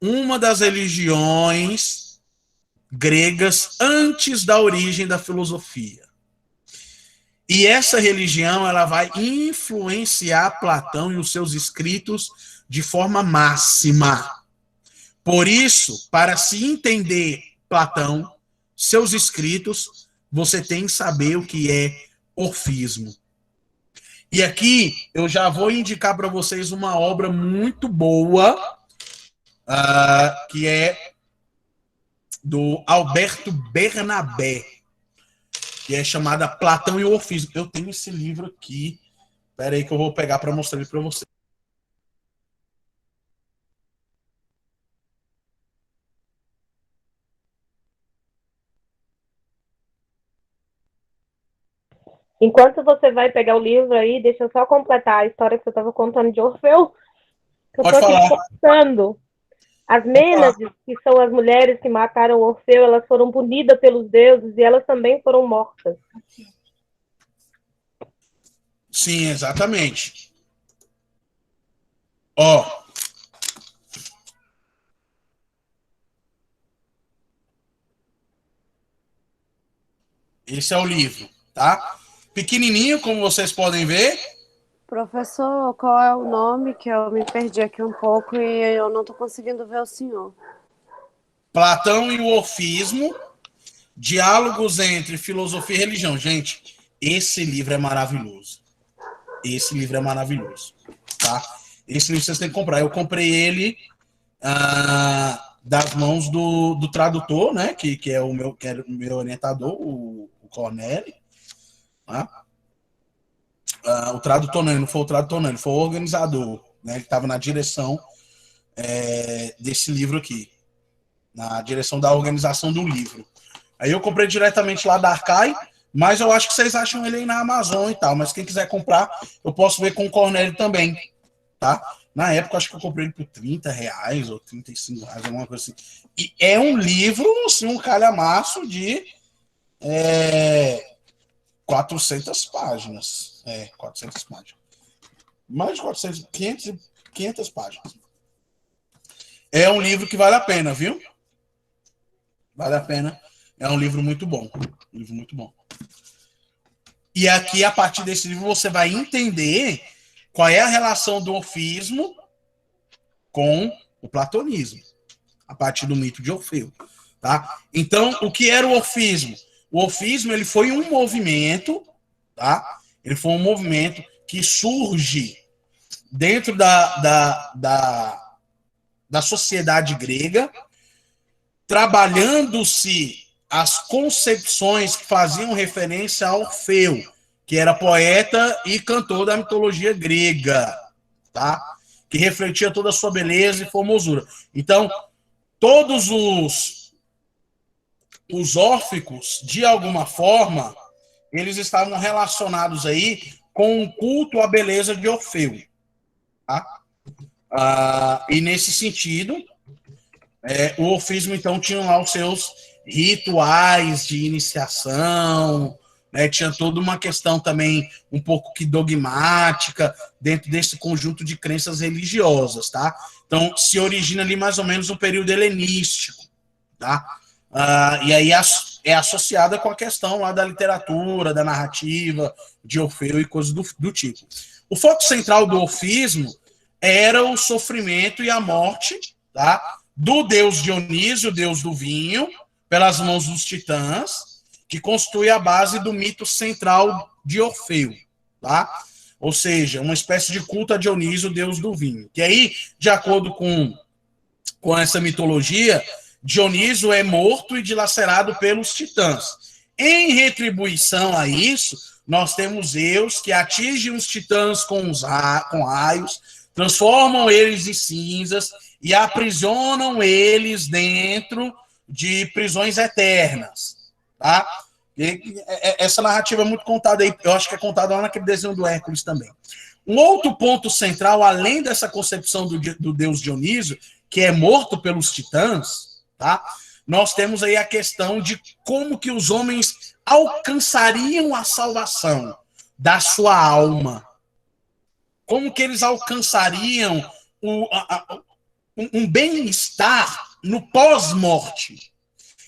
uma das religiões gregas antes da origem da filosofia. E essa religião ela vai influenciar Platão e os seus escritos de forma máxima. Por isso, para se entender Platão, seus escritos, você tem que saber o que é orfismo. E aqui eu já vou indicar para vocês uma obra muito boa, que é do Alberto Bernabé, que é chamada Platão e o Orfismo. Eu tenho esse livro aqui. Espera aí que eu vou pegar para mostrar ele para você. Enquanto você vai pegar o livro aí, deixa eu só completar a história que você estava contando de Orfeu. Eu Pode estou aqui falar. pensando. As Mênades, que são as mulheres que mataram Orfeu, elas foram punidas pelos deuses e elas também foram mortas. Sim, exatamente. Ó. Esse é o livro, tá? Pequenininho, como vocês podem ver. Professor, qual é o nome? Que eu me perdi aqui um pouco e eu não estou conseguindo ver o senhor. Platão e o Orfismo, diálogos entre filosofia e religião. Gente, esse livro é maravilhoso. Esse livro é maravilhoso, tá? Esse livro vocês têm que comprar. Eu comprei ele das mãos do tradutor, né? Que é o meu orientador, o Cornélio. Tá? O tradutor não foi o tradutor, não, ele foi o organizador, né? Ele estava na direção desse livro aqui, na direção da organização do livro. Aí eu comprei diretamente lá da Arcai, mas eu acho que vocês acham ele aí na Amazon e tal, mas quem quiser comprar, eu posso ver com o Cornélio também, tá? Na época, acho que eu comprei ele por R$30 ou R$35, alguma coisa assim. E é um livro, assim, um calhamaço de 400 páginas. 400 páginas. Mais de 400, 500 páginas. É um livro que vale a pena, viu? Vale a pena. É um livro muito bom. Um livro muito bom. E aqui, a partir desse livro, você vai entender qual é a relação do orfismo com o platonismo, a partir do mito de Orfeu. Tá? Então, o que era o orfismo? O orfismo ele foi um movimento, tá? Ele foi um movimento que surge dentro da sociedade grega, trabalhando-se as concepções que faziam referência a Orfeu, que era poeta e cantor da mitologia grega, tá? Que refletia toda a sua beleza e formosura. Então, todos os órficos, de alguma forma, eles estavam relacionados aí com o culto à beleza de Orfeu. Tá? E nesse sentido, o orfismo, então, tinha lá os seus rituais de iniciação, né? Tinha toda uma questão também um pouco que dogmática dentro desse conjunto de crenças religiosas, tá? Então, se origina ali mais ou menos no período helenístico, tá? E aí é associada com a questão lá da literatura, da narrativa, de Orfeu e coisas do tipo. O foco central do orfismo era o sofrimento e a morte, tá? Do deus Dionísio, deus do vinho, pelas mãos dos titãs, que constitui a base do mito central de Orfeu, tá? Ou seja, uma espécie de culto a Dionísio, deus do vinho. Que aí, de acordo com essa mitologia, Dionísio é morto e dilacerado pelos titãs. Em retribuição a isso, nós temos Zeus que atinge os titãs com raios, transformam eles em cinzas e aprisionam eles dentro de prisões eternas, tá? Essa narrativa é muito contada aí, eu acho que é contada lá naquele desenho do Hércules também. Um outro ponto central, além dessa concepção do deus Dionísio, que é morto pelos titãs, tá? Nós temos aí a questão de como que os homens alcançariam a salvação da sua alma? Como que eles alcançariam um bem-estar no pós-morte?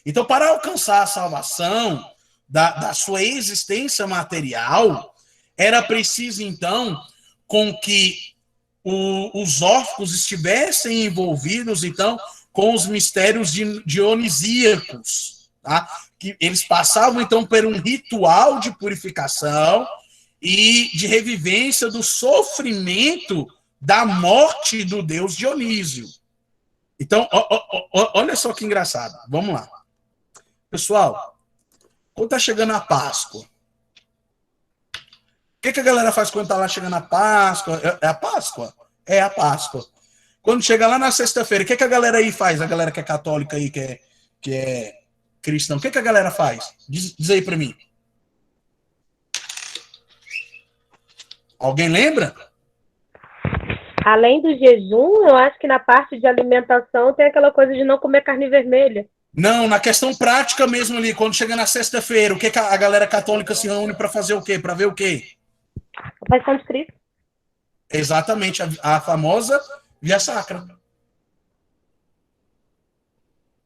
Então, para alcançar a salvação da sua existência material, era preciso, então, com que os órfãos estivessem envolvidos, então, com os mistérios dionisíacos, tá? Que eles passavam, então, por um ritual de purificação e de revivência do sofrimento da morte do deus Dionísio. Então, olha só que engraçado. Vamos lá. Pessoal, quando está chegando a Páscoa, o que a galera faz quando está lá chegando a Páscoa? É a Páscoa? É a Páscoa. Quando chega lá na sexta-feira, o que a galera aí faz? A galera que é católica aí, que é cristão, o que a galera faz? Diz aí para mim. Alguém lembra? Além do jejum, eu acho que na parte de alimentação tem aquela coisa de não comer carne vermelha. Não, na questão prática mesmo ali, quando chega na sexta-feira, o que a galera católica se reúne para fazer o quê? Para ver o quê? A Paixão de Cristo. Exatamente, a famosa Via Sacra.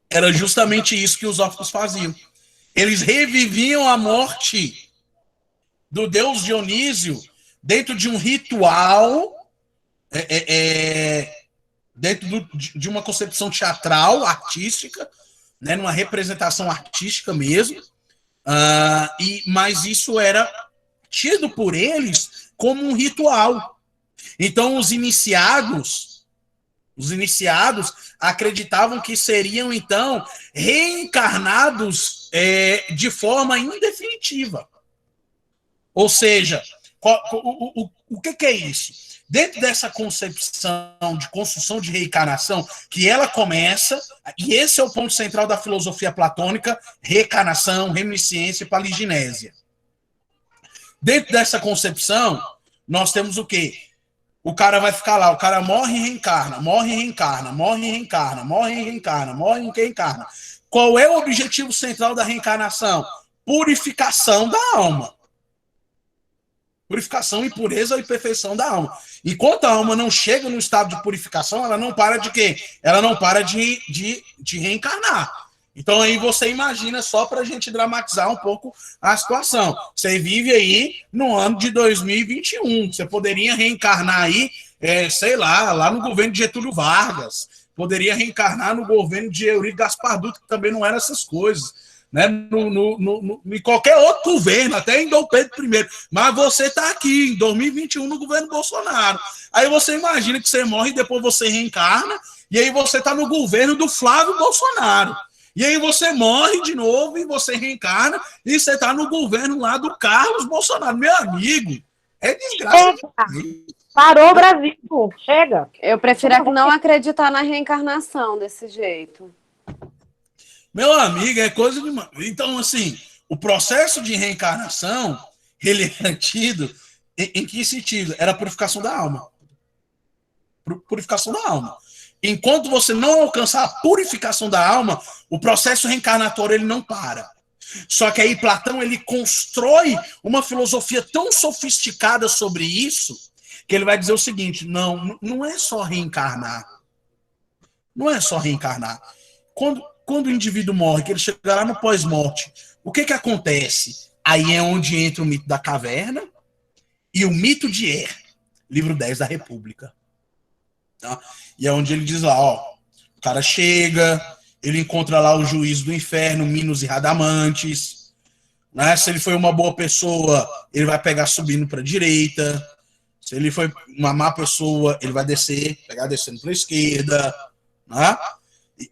Era justamente isso que os órfãos faziam. Eles reviviam a morte do deus Dionísio dentro de um ritual, dentro de uma concepção teatral, artística, né, numa representação artística mesmo, mas isso era tido por eles como um ritual. Então, os iniciados acreditavam que seriam, então, reencarnados de forma indefinitiva. Ou seja, o que é isso? Dentro dessa concepção de construção de reencarnação, que ela começa, e esse é o ponto central da filosofia platônica, reencarnação, reminiscência e paliginésia. Dentro dessa concepção, nós temos o quê? O cara vai ficar lá, o cara morre e reencarna, morre e reencarna, morre e reencarna, morre e reencarna, morre e reencarna. Qual é o objetivo central da reencarnação? Purificação da alma. Purificação e pureza e perfeição da alma. Enquanto a alma não chega no estado de purificação, ela não para de quê? Ela não para de reencarnar. Então aí você imagina, só para a gente dramatizar um pouco a situação. Você vive aí no ano de 2021. Você poderia reencarnar aí, sei lá no governo de Getúlio Vargas. Poderia reencarnar no governo de Eurico Gaspar Dutra, que também não era essas coisas. Né? Em qualquer outro governo, até em Dom Pedro I. Mas você está aqui, em 2021, no governo Bolsonaro. Aí você imagina que você morre e depois você reencarna, e aí você está no governo do Flávio Bolsonaro. E aí você morre de novo e você reencarna e você está no governo lá do Carlos Bolsonaro. Meu amigo, é desgraça. Parou o Brasil, chega. Eu prefiro não acreditar na reencarnação desse jeito. Meu amigo, é coisa de... Então, assim, o processo de reencarnação, ele é tido em que sentido? Era a purificação da alma. Purificação da alma. Enquanto você não alcançar a purificação da alma, o processo reencarnatório ele não para. Só que aí Platão ele constrói uma filosofia tão sofisticada sobre isso que ele vai dizer o seguinte: não é só reencarnar. Não é só reencarnar. Quando o indivíduo morre, que ele chega lá no pós-morte, o que acontece? Aí é onde entra o mito da caverna e o mito de Er, livro 10 da República. Tá? E é onde ele diz lá, o cara chega, ele encontra lá o juiz do inferno, Minos e Radamantes, né? Se ele foi uma boa pessoa, ele vai pegar subindo para a direita, se ele foi uma má pessoa, ele vai pegar descendo para a esquerda, né?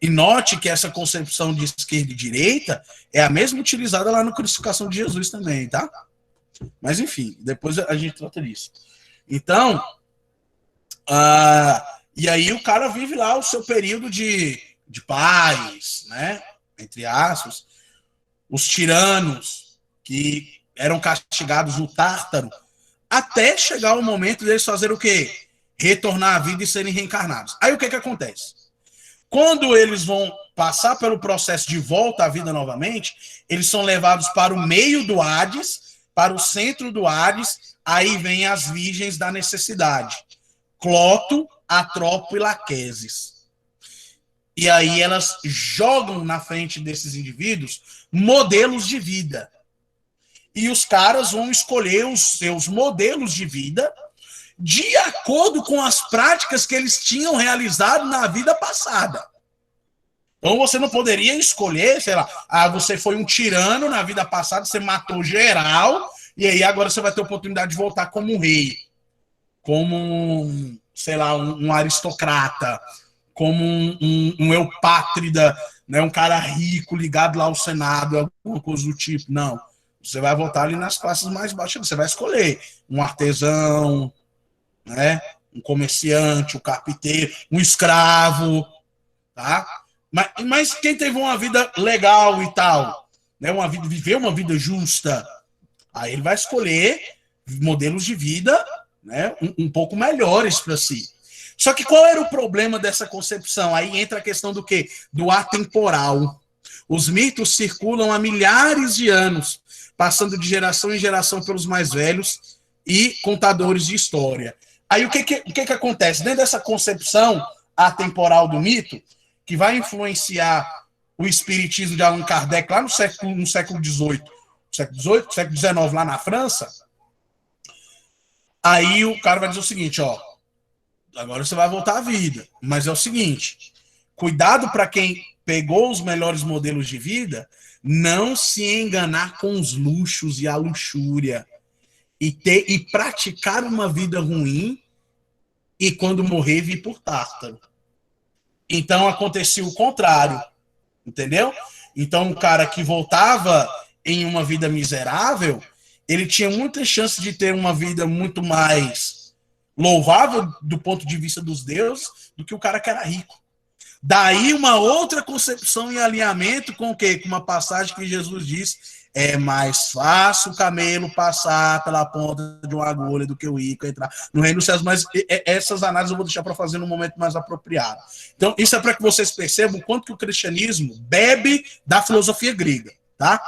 E note que essa concepção de esquerda e direita é a mesma utilizada lá no Crucificação de Jesus também, tá? Mas enfim, depois a gente trata disso. Então, e aí o cara vive lá o seu período de paz, né? Entre aspas. Os tiranos que eram castigados no Tártaro, até chegar o momento deles fazer o quê? Retornar à vida e serem reencarnados. Aí o que acontece? Quando eles vão passar pelo processo de volta à vida novamente, eles são levados para o meio do Hades, para o centro do Hades, aí vem as virgens da necessidade. Cloto, Atropo e Laquesis. E aí elas jogam na frente desses indivíduos modelos de vida. E os caras vão escolher os seus modelos de vida de acordo com as práticas que eles tinham realizado na vida passada. Então você não poderia escolher, sei lá, você foi um tirano na vida passada, você matou geral, e aí agora você vai ter a oportunidade de voltar como um rei, como sei lá, um aristocrata, como um eupátrida, né, um cara rico ligado lá ao Senado, alguma coisa do tipo. Não. Você vai voltar ali nas classes mais baixas, você vai escolher um artesão, né, um comerciante, um carpinteiro, um escravo, tá? Mas quem teve uma vida legal e tal, né, viveu uma vida justa, aí ele vai escolher modelos de vida, né, um pouco melhores para si. Só que qual era o problema dessa concepção? Aí entra a questão do quê? Do atemporal. Os mitos circulam há milhares de anos, passando de geração em geração pelos mais velhos e contadores de história. Aí o que acontece? Dentro dessa concepção atemporal do mito, que vai influenciar o espiritismo de Allan Kardec lá no século XVIII, século XIX, lá na França, aí o cara vai dizer o seguinte, ó, agora você vai voltar à vida, mas é o seguinte, cuidado para quem pegou os melhores modelos de vida, não se enganar com os luxos e a luxúria, e praticar uma vida ruim, e quando morrer, vir por Tártaro. Então acontecia o contrário, entendeu? Então o cara que voltava em uma vida miserável, ele tinha muita chance de ter uma vida muito mais louvável do ponto de vista dos deuses do que o cara que era rico. Daí uma outra concepção e alinhamento com o quê? Com uma passagem que Jesus diz, é mais fácil o camelo passar pela ponta de uma agulha do que o rico entrar no reino dos céus, mas essas análises eu vou deixar para fazer num momento mais apropriado. Então, isso é para que vocês percebam o quanto que o cristianismo bebe da filosofia grega, tá?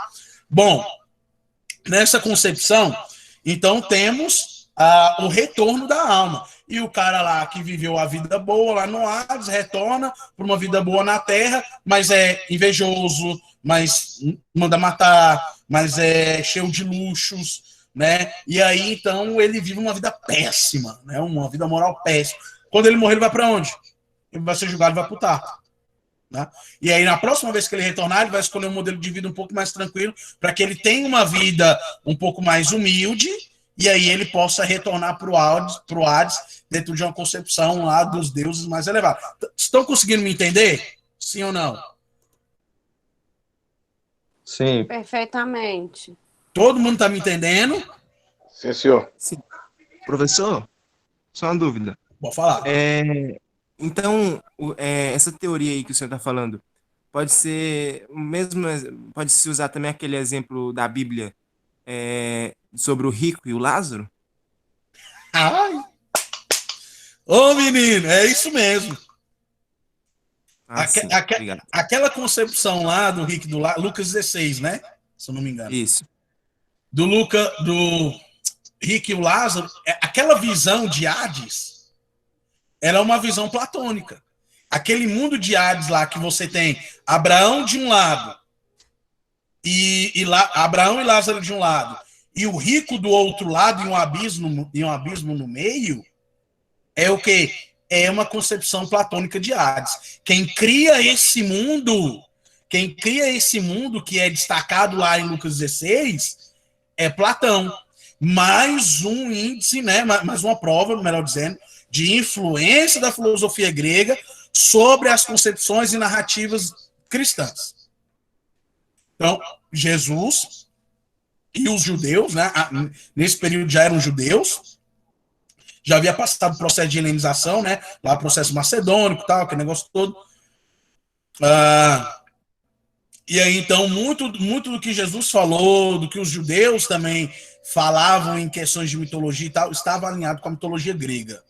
Bom, nessa concepção, então temos o retorno da alma. E o cara lá que viveu a vida boa lá no Hades, retorna para uma vida boa na Terra, mas é invejoso, mas manda matar, mas é cheio de luxos, né? E aí, então, ele vive uma vida péssima, né? Uma vida moral péssima. Quando ele morrer, ele vai para onde? Ele vai ser julgado e vai para o Tártaro. Né? E aí, na próxima vez que ele retornar, ele vai escolher um modelo de vida um pouco mais tranquilo, para que ele tenha uma vida um pouco mais humilde, e aí ele possa retornar para o Hades, dentro de uma concepção lá dos deuses mais elevados. Estão conseguindo me entender? Sim ou não? Sim. Perfeitamente. Todo mundo está me entendendo? Sim, senhor. Sim. Professor, só uma dúvida. Vou falar. Então, essa teoria aí que o senhor está falando, pode ser mesmo, pode-se usar também aquele exemplo da Bíblia sobre o rico e o Lázaro? Ai! Ô, menino, é isso mesmo. Sim, obrigado. Aquela concepção lá do rico e do Lázaro, Lucas 16, né? Se eu não me engano. Isso. Do rico e o Lázaro, aquela visão de Hades, ela é uma visão platônica. Aquele mundo de Hades lá que você tem Abraão de um lado, Abraão e Lázaro de um lado, e o rico do outro lado, e um abismo no meio, é o quê? É uma concepção platônica de Hades. Quem cria esse mundo que é destacado lá em Lucas 16, é Platão. Mais um índice, né? Mais uma prova, melhor dizendo, de influência da filosofia grega sobre as concepções e narrativas cristãs. Então, Jesus e os judeus, né? Nesse período já eram judeus, já havia passado o processo de helenização, né? Lá o processo macedônico, tal, aquele negócio todo. E aí, então, muito do que Jesus falou, do que os judeus também falavam em questões de mitologia e tal, estava alinhado com a mitologia grega.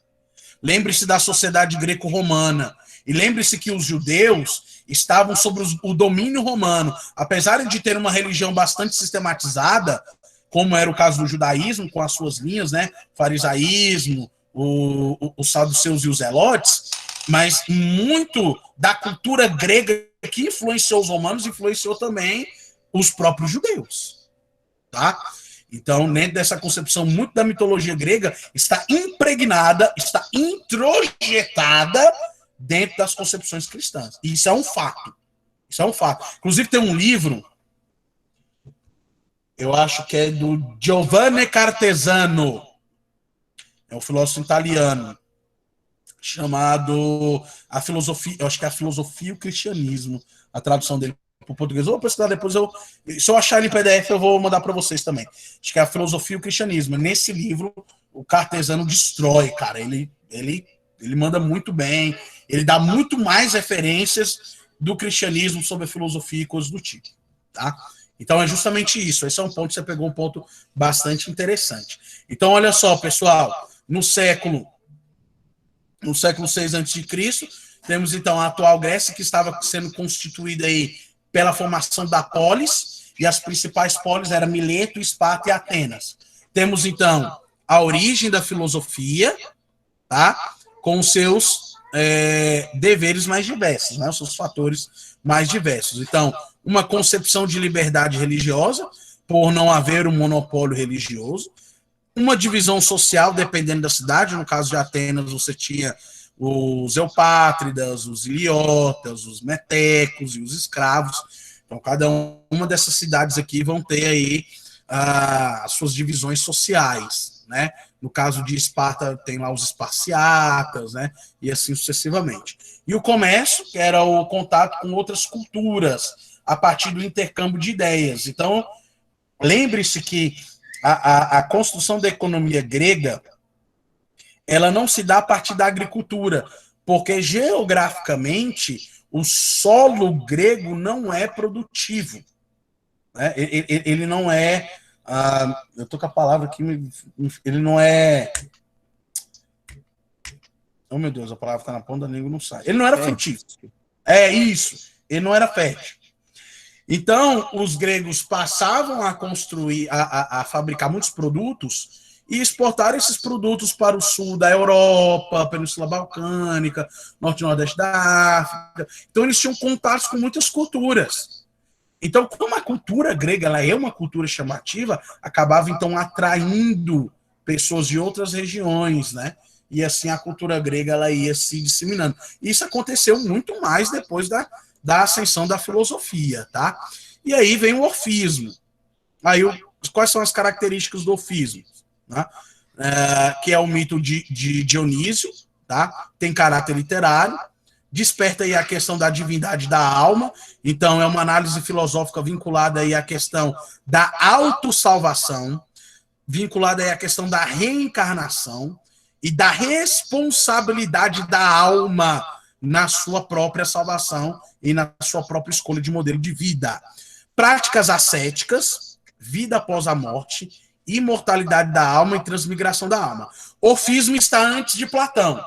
Lembre-se da sociedade greco-romana. E lembre-se que os judeus estavam sob o domínio romano, apesar de ter uma religião bastante sistematizada, como era o caso do judaísmo, com as suas linhas, né? Farisaísmo, os saduceus e os zelotes, mas muito da cultura grega que influenciou os romanos, influenciou também os próprios judeus, tá? Então, dentro dessa concepção, muito da mitologia grega está impregnada, está introjetada dentro das concepções cristãs. E isso é um fato. Isso é um fato. Inclusive, tem um livro, eu acho que é do Giovanni Cartesano, é um filósofo italiano, chamado A Filosofia, eu acho que é A Filosofia e o Cristianismo, a tradução dele para o português. Eu vou pesquisar depois, se eu achar ele em PDF, eu vou mandar para vocês também. Acho que é A Filosofia e o Cristianismo. Nesse livro, o Cartesano destrói, cara. Ele manda muito bem, ele dá muito mais referências do cristianismo sobre a filosofia e coisas do tipo, tá? Então é justamente isso. Esse é um ponto, você pegou um ponto bastante interessante. Então, olha só, pessoal, no século 6 a.C., temos então a atual Grécia, que estava sendo constituída aí pela formação da polis, e as principais polis eram Mileto, Esparta e Atenas. Temos então a origem da filosofia, tá? Com os seus deveres mais diversos, né? Os seus fatores mais diversos. Então, uma concepção de liberdade religiosa, por não haver um monopólio religioso, uma divisão social, dependendo da cidade. No caso de Atenas, você tinha os eupátridas, os iliotas, os metecos e os escravos. Então, cada uma dessas cidades aqui vão ter aí as suas divisões sociais, né? No caso de Esparta, tem lá os esparciatas, né? E assim sucessivamente. E o comércio, que era o contato com outras culturas, a partir do intercâmbio de ideias. Então, lembre-se que a construção da economia grega, ela não se dá a partir da agricultura, porque geograficamente o solo grego não é produtivo, né? Ele não é, eu tô com a palavra aqui, ele não é, oh meu Deus, a palavra tá na ponta da língua, não sai. Ele não era frutífero. É isso, ele não era fértil. Então, os gregos passavam a construir, a fabricar muitos produtos e exportar esses produtos para o sul da Europa, Península Balcânica, Norte e Nordeste da África. Então, eles tinham contatos com muitas culturas. Então, como a cultura grega ela é uma cultura chamativa, acabava, então, atraindo pessoas de outras regiões, né? E assim a cultura grega ela ia se disseminando. Isso aconteceu muito mais depois da ascensão da filosofia, tá? E aí vem o orfismo. Aí, quais são as características do orfismo? Né? Que é o mito de Dionísio, tá? Tem caráter literário, desperta aí a questão da divindade da alma, então é uma análise filosófica vinculada aí à questão da autossalvação, vinculada aí à questão da reencarnação e da responsabilidade da alma na sua própria salvação e na sua própria escolha de modelo de vida. Práticas ascéticas, vida após a morte, imortalidade da alma e transmigração da alma. Orfismo está antes de Platão.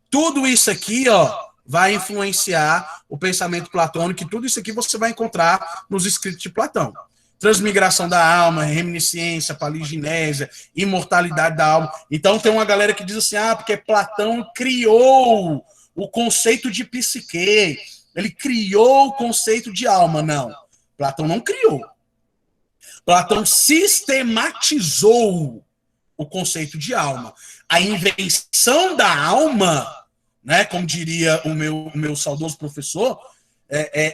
Tudo isso aqui, ó, vai influenciar o pensamento platônico, e tudo isso aqui você vai encontrar nos escritos de Platão. Transmigração da alma, reminiscência, paliginésia, imortalidade da alma. Então tem uma galera que diz assim, porque Platão criou o conceito de psique, ele criou o conceito de alma. Não, Platão não criou. Platão sistematizou o conceito de alma. A invenção da alma, né, como diria o meu saudoso professor,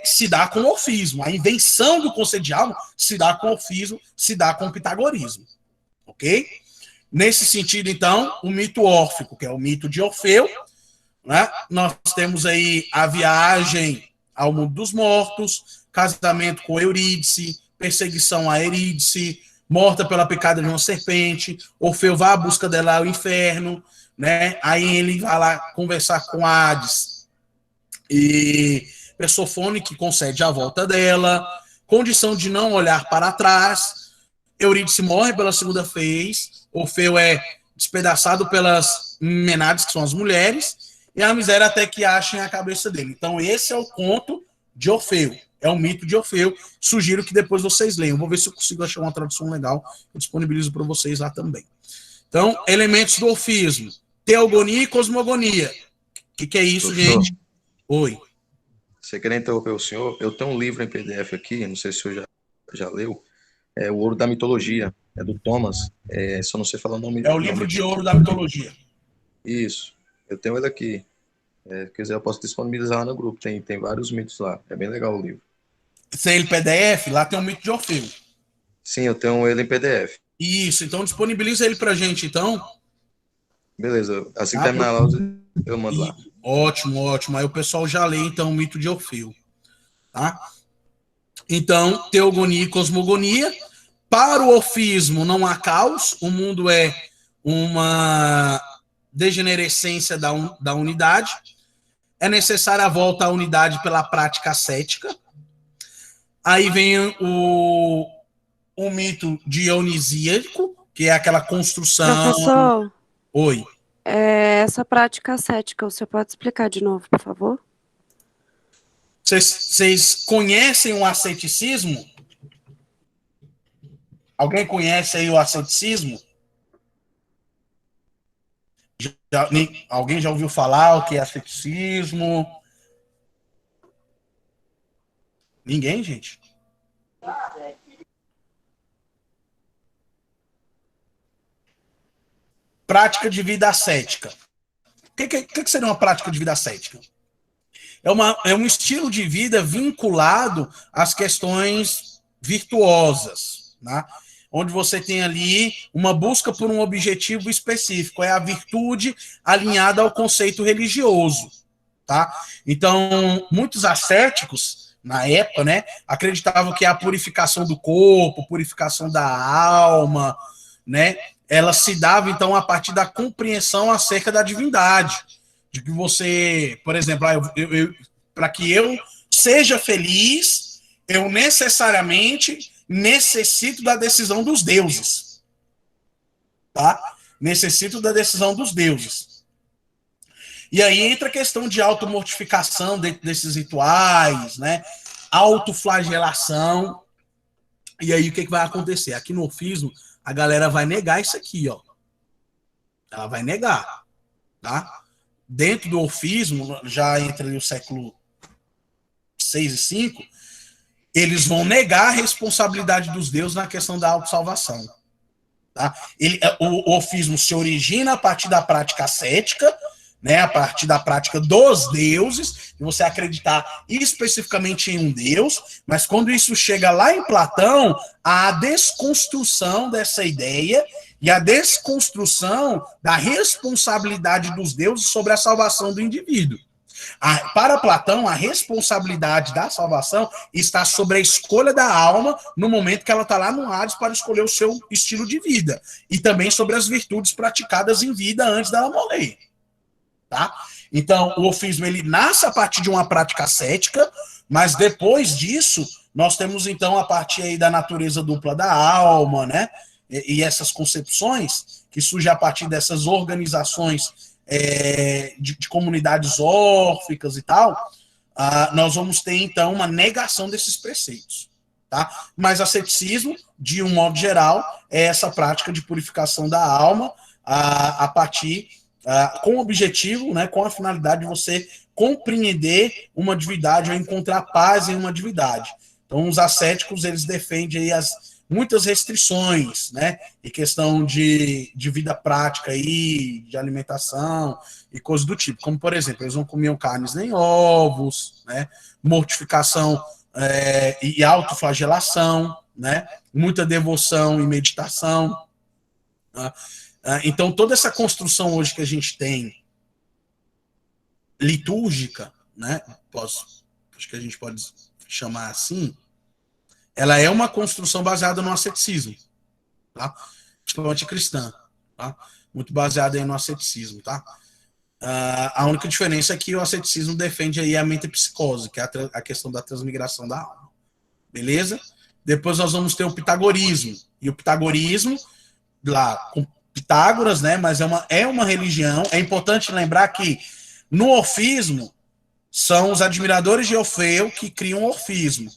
se dá com o orfismo. A invenção do conceito de alma se dá com o orfismo, se dá com o pitagorismo. Ok? Nesse sentido, então, o mito órfico, que é o mito de Orfeu, né? Nós temos aí a viagem ao mundo dos mortos, casamento com Eurídice, perseguição a Eurídice, morta pela picada de uma serpente, Orfeu vai à busca dela ao inferno, né? Aí ele vai lá conversar com Hades e Persefone, que concede a volta dela, condição de não olhar para trás, Eurídice morre pela segunda vez, Orfeu é despedaçado pelas Menades, que são as mulheres, e a miséria até que achem a cabeça dele. Então esse é o conto de Orfeu. É o mito de Orfeu. Sugiro que depois vocês leiam. Vou ver se eu consigo achar uma tradução legal. Eu disponibilizo para vocês lá também. Então, elementos do orfismo. Teogonia e cosmogonia. O que é isso, Professor, gente? Oi. você quer interromper o senhor? Eu tenho um livro em PDF aqui, não sei se o senhor já leu, é O Ouro da Mitologia, é do Thomas, só não sei falar o nome. É o livro de ouro da mitologia. Isso, eu tenho ele aqui. Se quiser, eu posso disponibilizar lá no grupo, tem vários mitos lá, é bem legal o livro. Sem ele PDF, lá tem o mito de Orfeu. Sim, eu tenho ele em PDF. Isso, então disponibiliza ele pra gente, então. Beleza, assim que terminar a aula, eu mando lá. Ótimo, ótimo. Aí o pessoal já lê, então, o mito de Orfeu. Tá? Então, teogonia e cosmogonia. Para o orfismo não há caos, o mundo é uma degenerescência da unidade. É necessária a volta à unidade pela prática ascética. Aí vem o mito dionisíaco, que é aquela construção... Professor, Oi. essa prática ascética, o senhor pode explicar de novo, por favor? Vocês conhecem o asceticismo? Alguém conhece aí o asceticismo? Alguém já ouviu falar o que é asceticismo? Ninguém, gente? Prática de vida ascética. O que seria uma prática de vida ascética? É um estilo de vida vinculado às questões virtuosas, né? Onde você tem ali uma busca por um objetivo específico, é a virtude alinhada ao conceito religioso, tá? Então, muitos ascéticos, na época, né, acreditavam que a purificação do corpo, purificação da alma, né, ela se dava, então, a partir da compreensão acerca da divindade. De que você, por exemplo, para que eu seja feliz, eu necessariamente necessito da decisão dos deuses. Tá? Necessito da decisão dos deuses. E aí entra a questão de automortificação dentro desses rituais, né? Autoflagelação. E aí o que vai acontecer? Aqui no orfismo, a galera vai negar isso aqui, ó. Ela vai negar, tá? Dentro do orfismo, já entre o século 6 e 5, eles vão negar a responsabilidade dos deuses na questão da autossalvação. Tá? O orfismo se origina a partir da prática ascética, né, a partir da prática dos deuses, e você acreditar especificamente em um deus, mas quando isso chega lá em Platão, há a desconstrução dessa ideia e a desconstrução da responsabilidade dos deuses sobre a salvação do indivíduo. Para Platão, a responsabilidade da salvação está sobre a escolha da alma no momento que ela está lá no Hades para escolher o seu estilo de vida, e também sobre as virtudes praticadas em vida antes dela morrer. Tá? Então, o orfismo ele nasce a partir de uma prática ascética, mas depois disso, nós temos então a partir aí da natureza dupla da alma, né? E essas concepções que surgem a partir dessas organizações de comunidades órficas e tal, nós vamos ter então uma negação desses preceitos. Tá? Mas asceticismo, de um modo geral, é essa prática de purificação da alma a partir... com o objetivo, né, com a finalidade de você compreender uma divindade ou encontrar paz em uma divindade. Então, os ascéticos, eles defendem aí muitas restrições, né, em questão de vida prática aí, de alimentação e coisas do tipo. Como, por exemplo, eles não comiam carnes nem ovos, né, mortificação e autoflagelação, né, muita devoção e meditação. Então, toda essa construção hoje que a gente tem litúrgica, né, acho que a gente pode chamar assim, ela é uma construção baseada no asceticismo, tá? Principalmente cristã, tá? Muito baseada aí no asceticismo, tá? A única diferença é que o asceticismo defende aí a metempsicose, que é a questão da transmigração da alma. Beleza? Depois nós vamos ter o pitagorismo. E o pitagorismo, lá com Pitágoras, né? Mas é uma religião. É importante lembrar que no orfismo, são os admiradores de Orfeu que criam o orfismo.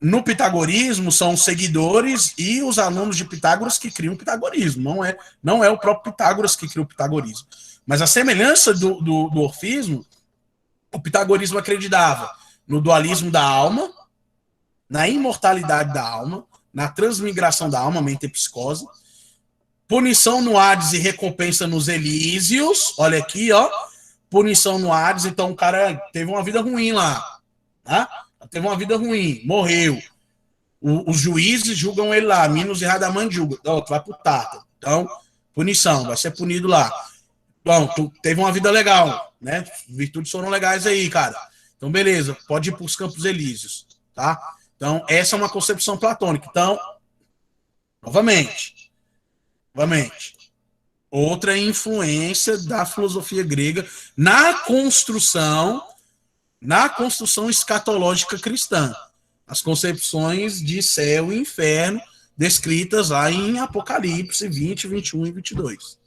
No pitagorismo, são os seguidores e os alunos de Pitágoras que criam o pitagorismo. Não é o próprio Pitágoras que cria o pitagorismo. Mas a semelhança do orfismo, o pitagorismo acreditava no dualismo da alma, na imortalidade da alma, na transmigração da alma, metempsicose, punição no Hades e recompensa nos Elíseos. Olha aqui, ó. Punição no Hades, então o cara teve uma vida ruim lá. Tá? Teve uma vida ruim, morreu. Os juízes julgam ele lá, Minos e Radamante julgam. Então, tu vai pro Tártaro. Então, punição, vai ser punido lá. Bom, tu teve uma vida legal, né? Virtudes foram legais aí, cara. Então, beleza, pode ir pros Campos Elíseos, tá? Então, essa é uma concepção platônica. Então, novamente, outra influência da filosofia grega na construção escatológica cristã. As concepções de céu e inferno descritas lá em Apocalipse 20, 21 e 22.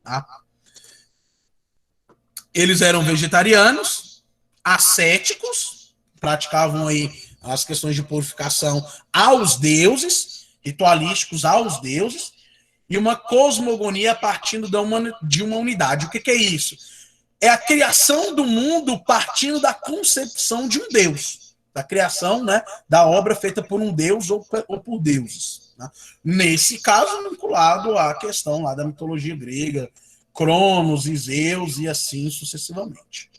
Tá? Eles eram vegetarianos, ascéticos, praticavam aí as questões de purificação aos deuses, ritualísticos aos deuses, e uma cosmogonia partindo de uma unidade. O que é isso? É a criação do mundo partindo da concepção de um Deus, da criação, né, da obra feita por um Deus ou por deuses. Né? Nesse caso, vinculado à questão lá da mitologia grega, Cronos e Zeus e assim sucessivamente.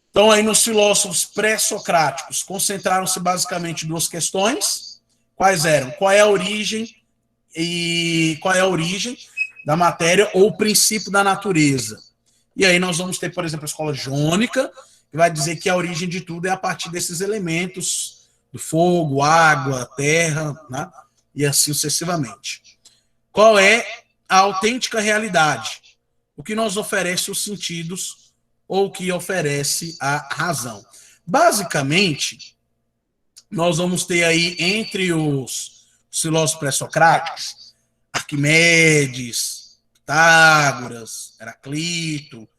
Então, aí nos filósofos pré-socráticos, concentraram-se basicamente em duas questões. Quais eram? Qual é a origem da matéria ou o princípio da natureza? E aí nós vamos ter, por exemplo, a escola jônica, que vai dizer que a origem de tudo é a partir desses elementos do fogo, água, terra, né? E assim sucessivamente. Qual é a autêntica realidade? O que nos oferece os sentidos ou o que oferece a razão? Basicamente, nós vamos ter aí entre os filósofos pré-socráticos, Arquimedes, Pitágoras, Heraclito,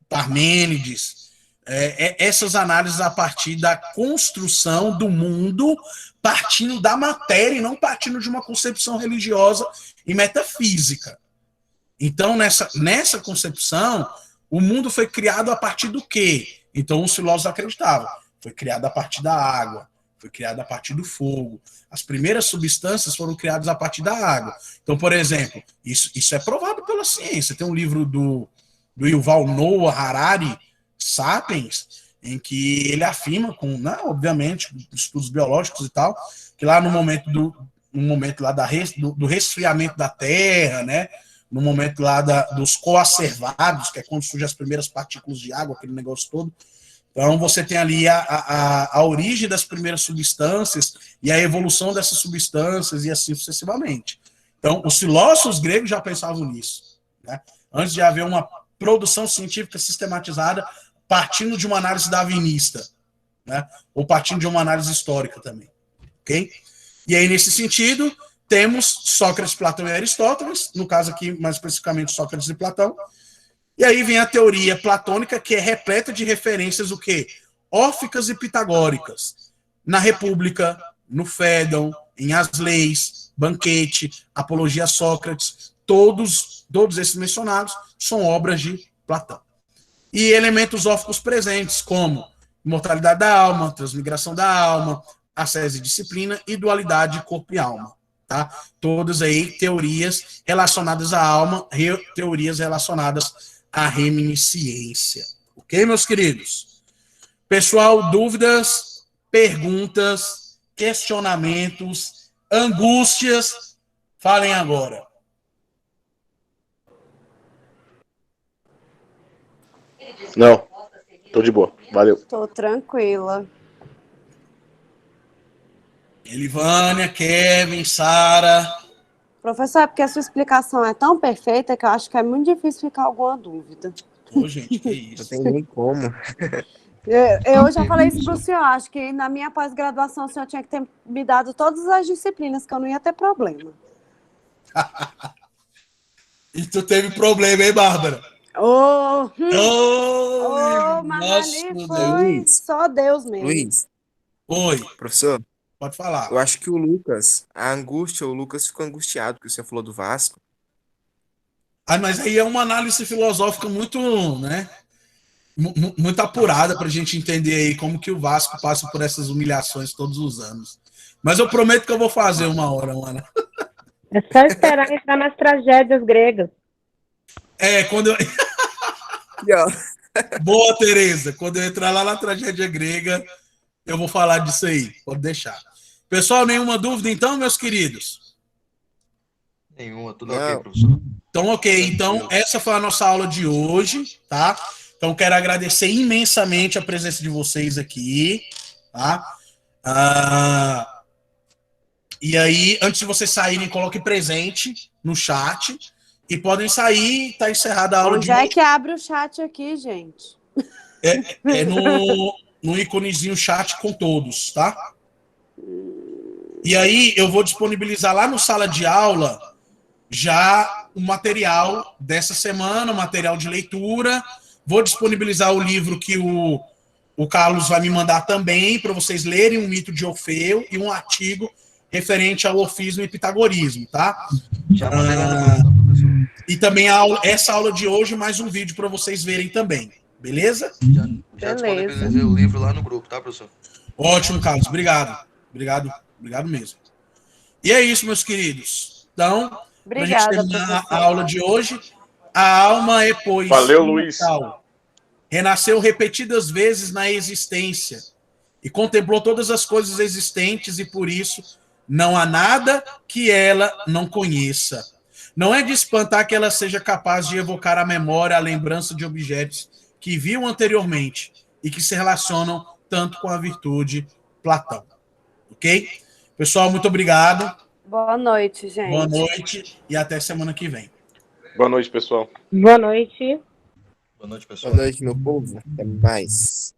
Parmênides, essas análises a partir da construção do mundo, partindo da matéria e não partindo de uma concepção religiosa e metafísica. Então, nessa concepção, o mundo foi criado a partir do quê? Então, os filósofos acreditavam. Foi criado a partir da água, foi criado a partir do fogo. As primeiras substâncias foram criadas a partir da água. Então, por exemplo, isso é provado pela ciência. Tem um livro do Yuval Noah Harari, Sapiens, em que ele afirma, obviamente, estudos biológicos e tal, que lá no momento lá do resfriamento da Terra, né, no momento lá dos coacervados, que é quando surgem as primeiras partículas de água, aquele negócio todo. Então, você tem ali a origem das primeiras substâncias e a evolução dessas substâncias e assim sucessivamente. Então, os filósofos gregos já pensavam nisso, né? Antes de haver uma produção científica sistematizada partindo de uma análise darwinista, né? Ou partindo de uma análise histórica também. Ok? E aí, nesse sentido, temos Sócrates, Platão e Aristóteles, no caso aqui, mais especificamente, Sócrates e Platão. E aí vem a teoria platônica, que é repleta de referências, o quê? Órficas e pitagóricas. Na República, no Fédon, em As Leis, Banquete, Apologia a Sócrates, todos esses mencionados são obras de Platão. E elementos órficos presentes, como imortalidade da alma, transmigração da alma, ascese e disciplina e dualidade corpo e alma. Tá? Todas aí teorias relacionadas à alma, teorias relacionadas à reminiscência. Ok, meus queridos? Pessoal, dúvidas, perguntas, questionamentos, angústias, falem agora. Não, tô de boa, valeu. Tô tranquila. Elivânia, Kevin, Sara. Professor, é porque a sua explicação é tão perfeita que eu acho que é muito difícil ficar alguma dúvida. Ô, gente, que isso? Não tem nem como. Eu já falei isso para o senhor, acho que na minha pós-graduação o senhor tinha que ter me dado todas as disciplinas, que eu não ia ter problema. E tu teve problema, hein, Bárbara? Oh, Oh, mas nosso ali Deus. foi só Deus mesmo. Luiz, Oi, professor, pode falar. eu acho que o Lucas, o Lucas ficou angustiado, que o senhor falou do Vasco. Ah, mas aí é uma análise filosófica muito, né? Muito apurada para a gente entender aí como que o Vasco passa por essas humilhações todos os anos. Mas eu prometo que eu vou fazer uma hora, mano. É só esperar entrar nas tragédias gregas. Quando eu... E, ó, Boa, Tereza. Quando eu entrar lá na tragédia grega, eu vou falar disso aí. Pode deixar. Pessoal, nenhuma dúvida então, meus queridos? Nenhuma, tudo ok, não, professor. Então, ok. Então, essa foi a nossa aula de hoje, tá? Então, quero agradecer imensamente a presença de vocês aqui, tá? E aí, antes de vocês saírem, coloque presente no chat e podem sair, tá encerrada a aula Onde de é hoje. que abre o chat aqui, gente? É no íconezinho chat com todos, tá? E aí, eu vou disponibilizar lá no sala de aula já o material dessa semana, o material de leitura. Vou disponibilizar o livro que o Carlos vai me mandar também, para vocês lerem um mito de Orfeu e um artigo referente ao orfismo e pitagorismo, tá? Já mandei lá no grupo, tá, professor? E também essa aula de hoje, mais um vídeo para vocês verem também, beleza? Já Beleza. disponibilizei o livro lá no grupo, tá, professor? Ótimo, Carlos, obrigado. Obrigado mesmo. E é isso, meus queridos. Então, para a gente Obrigada, terminar professor. a aula de hoje, a alma é, pois, Valeu, Luiz. imortal. Renasceu repetidas vezes na existência e contemplou todas as coisas existentes e por isso não há nada que ela não conheça. Não é de espantar que ela seja capaz de evocar a memória, a lembrança de objetos que viu anteriormente e que se relacionam tanto com a virtude Platão. Ok? Pessoal, muito obrigado. Boa noite, gente. Boa noite e até semana que vem. Boa noite, pessoal. Boa noite. Boa noite, pessoal. boa noite, meu povo. Até mais.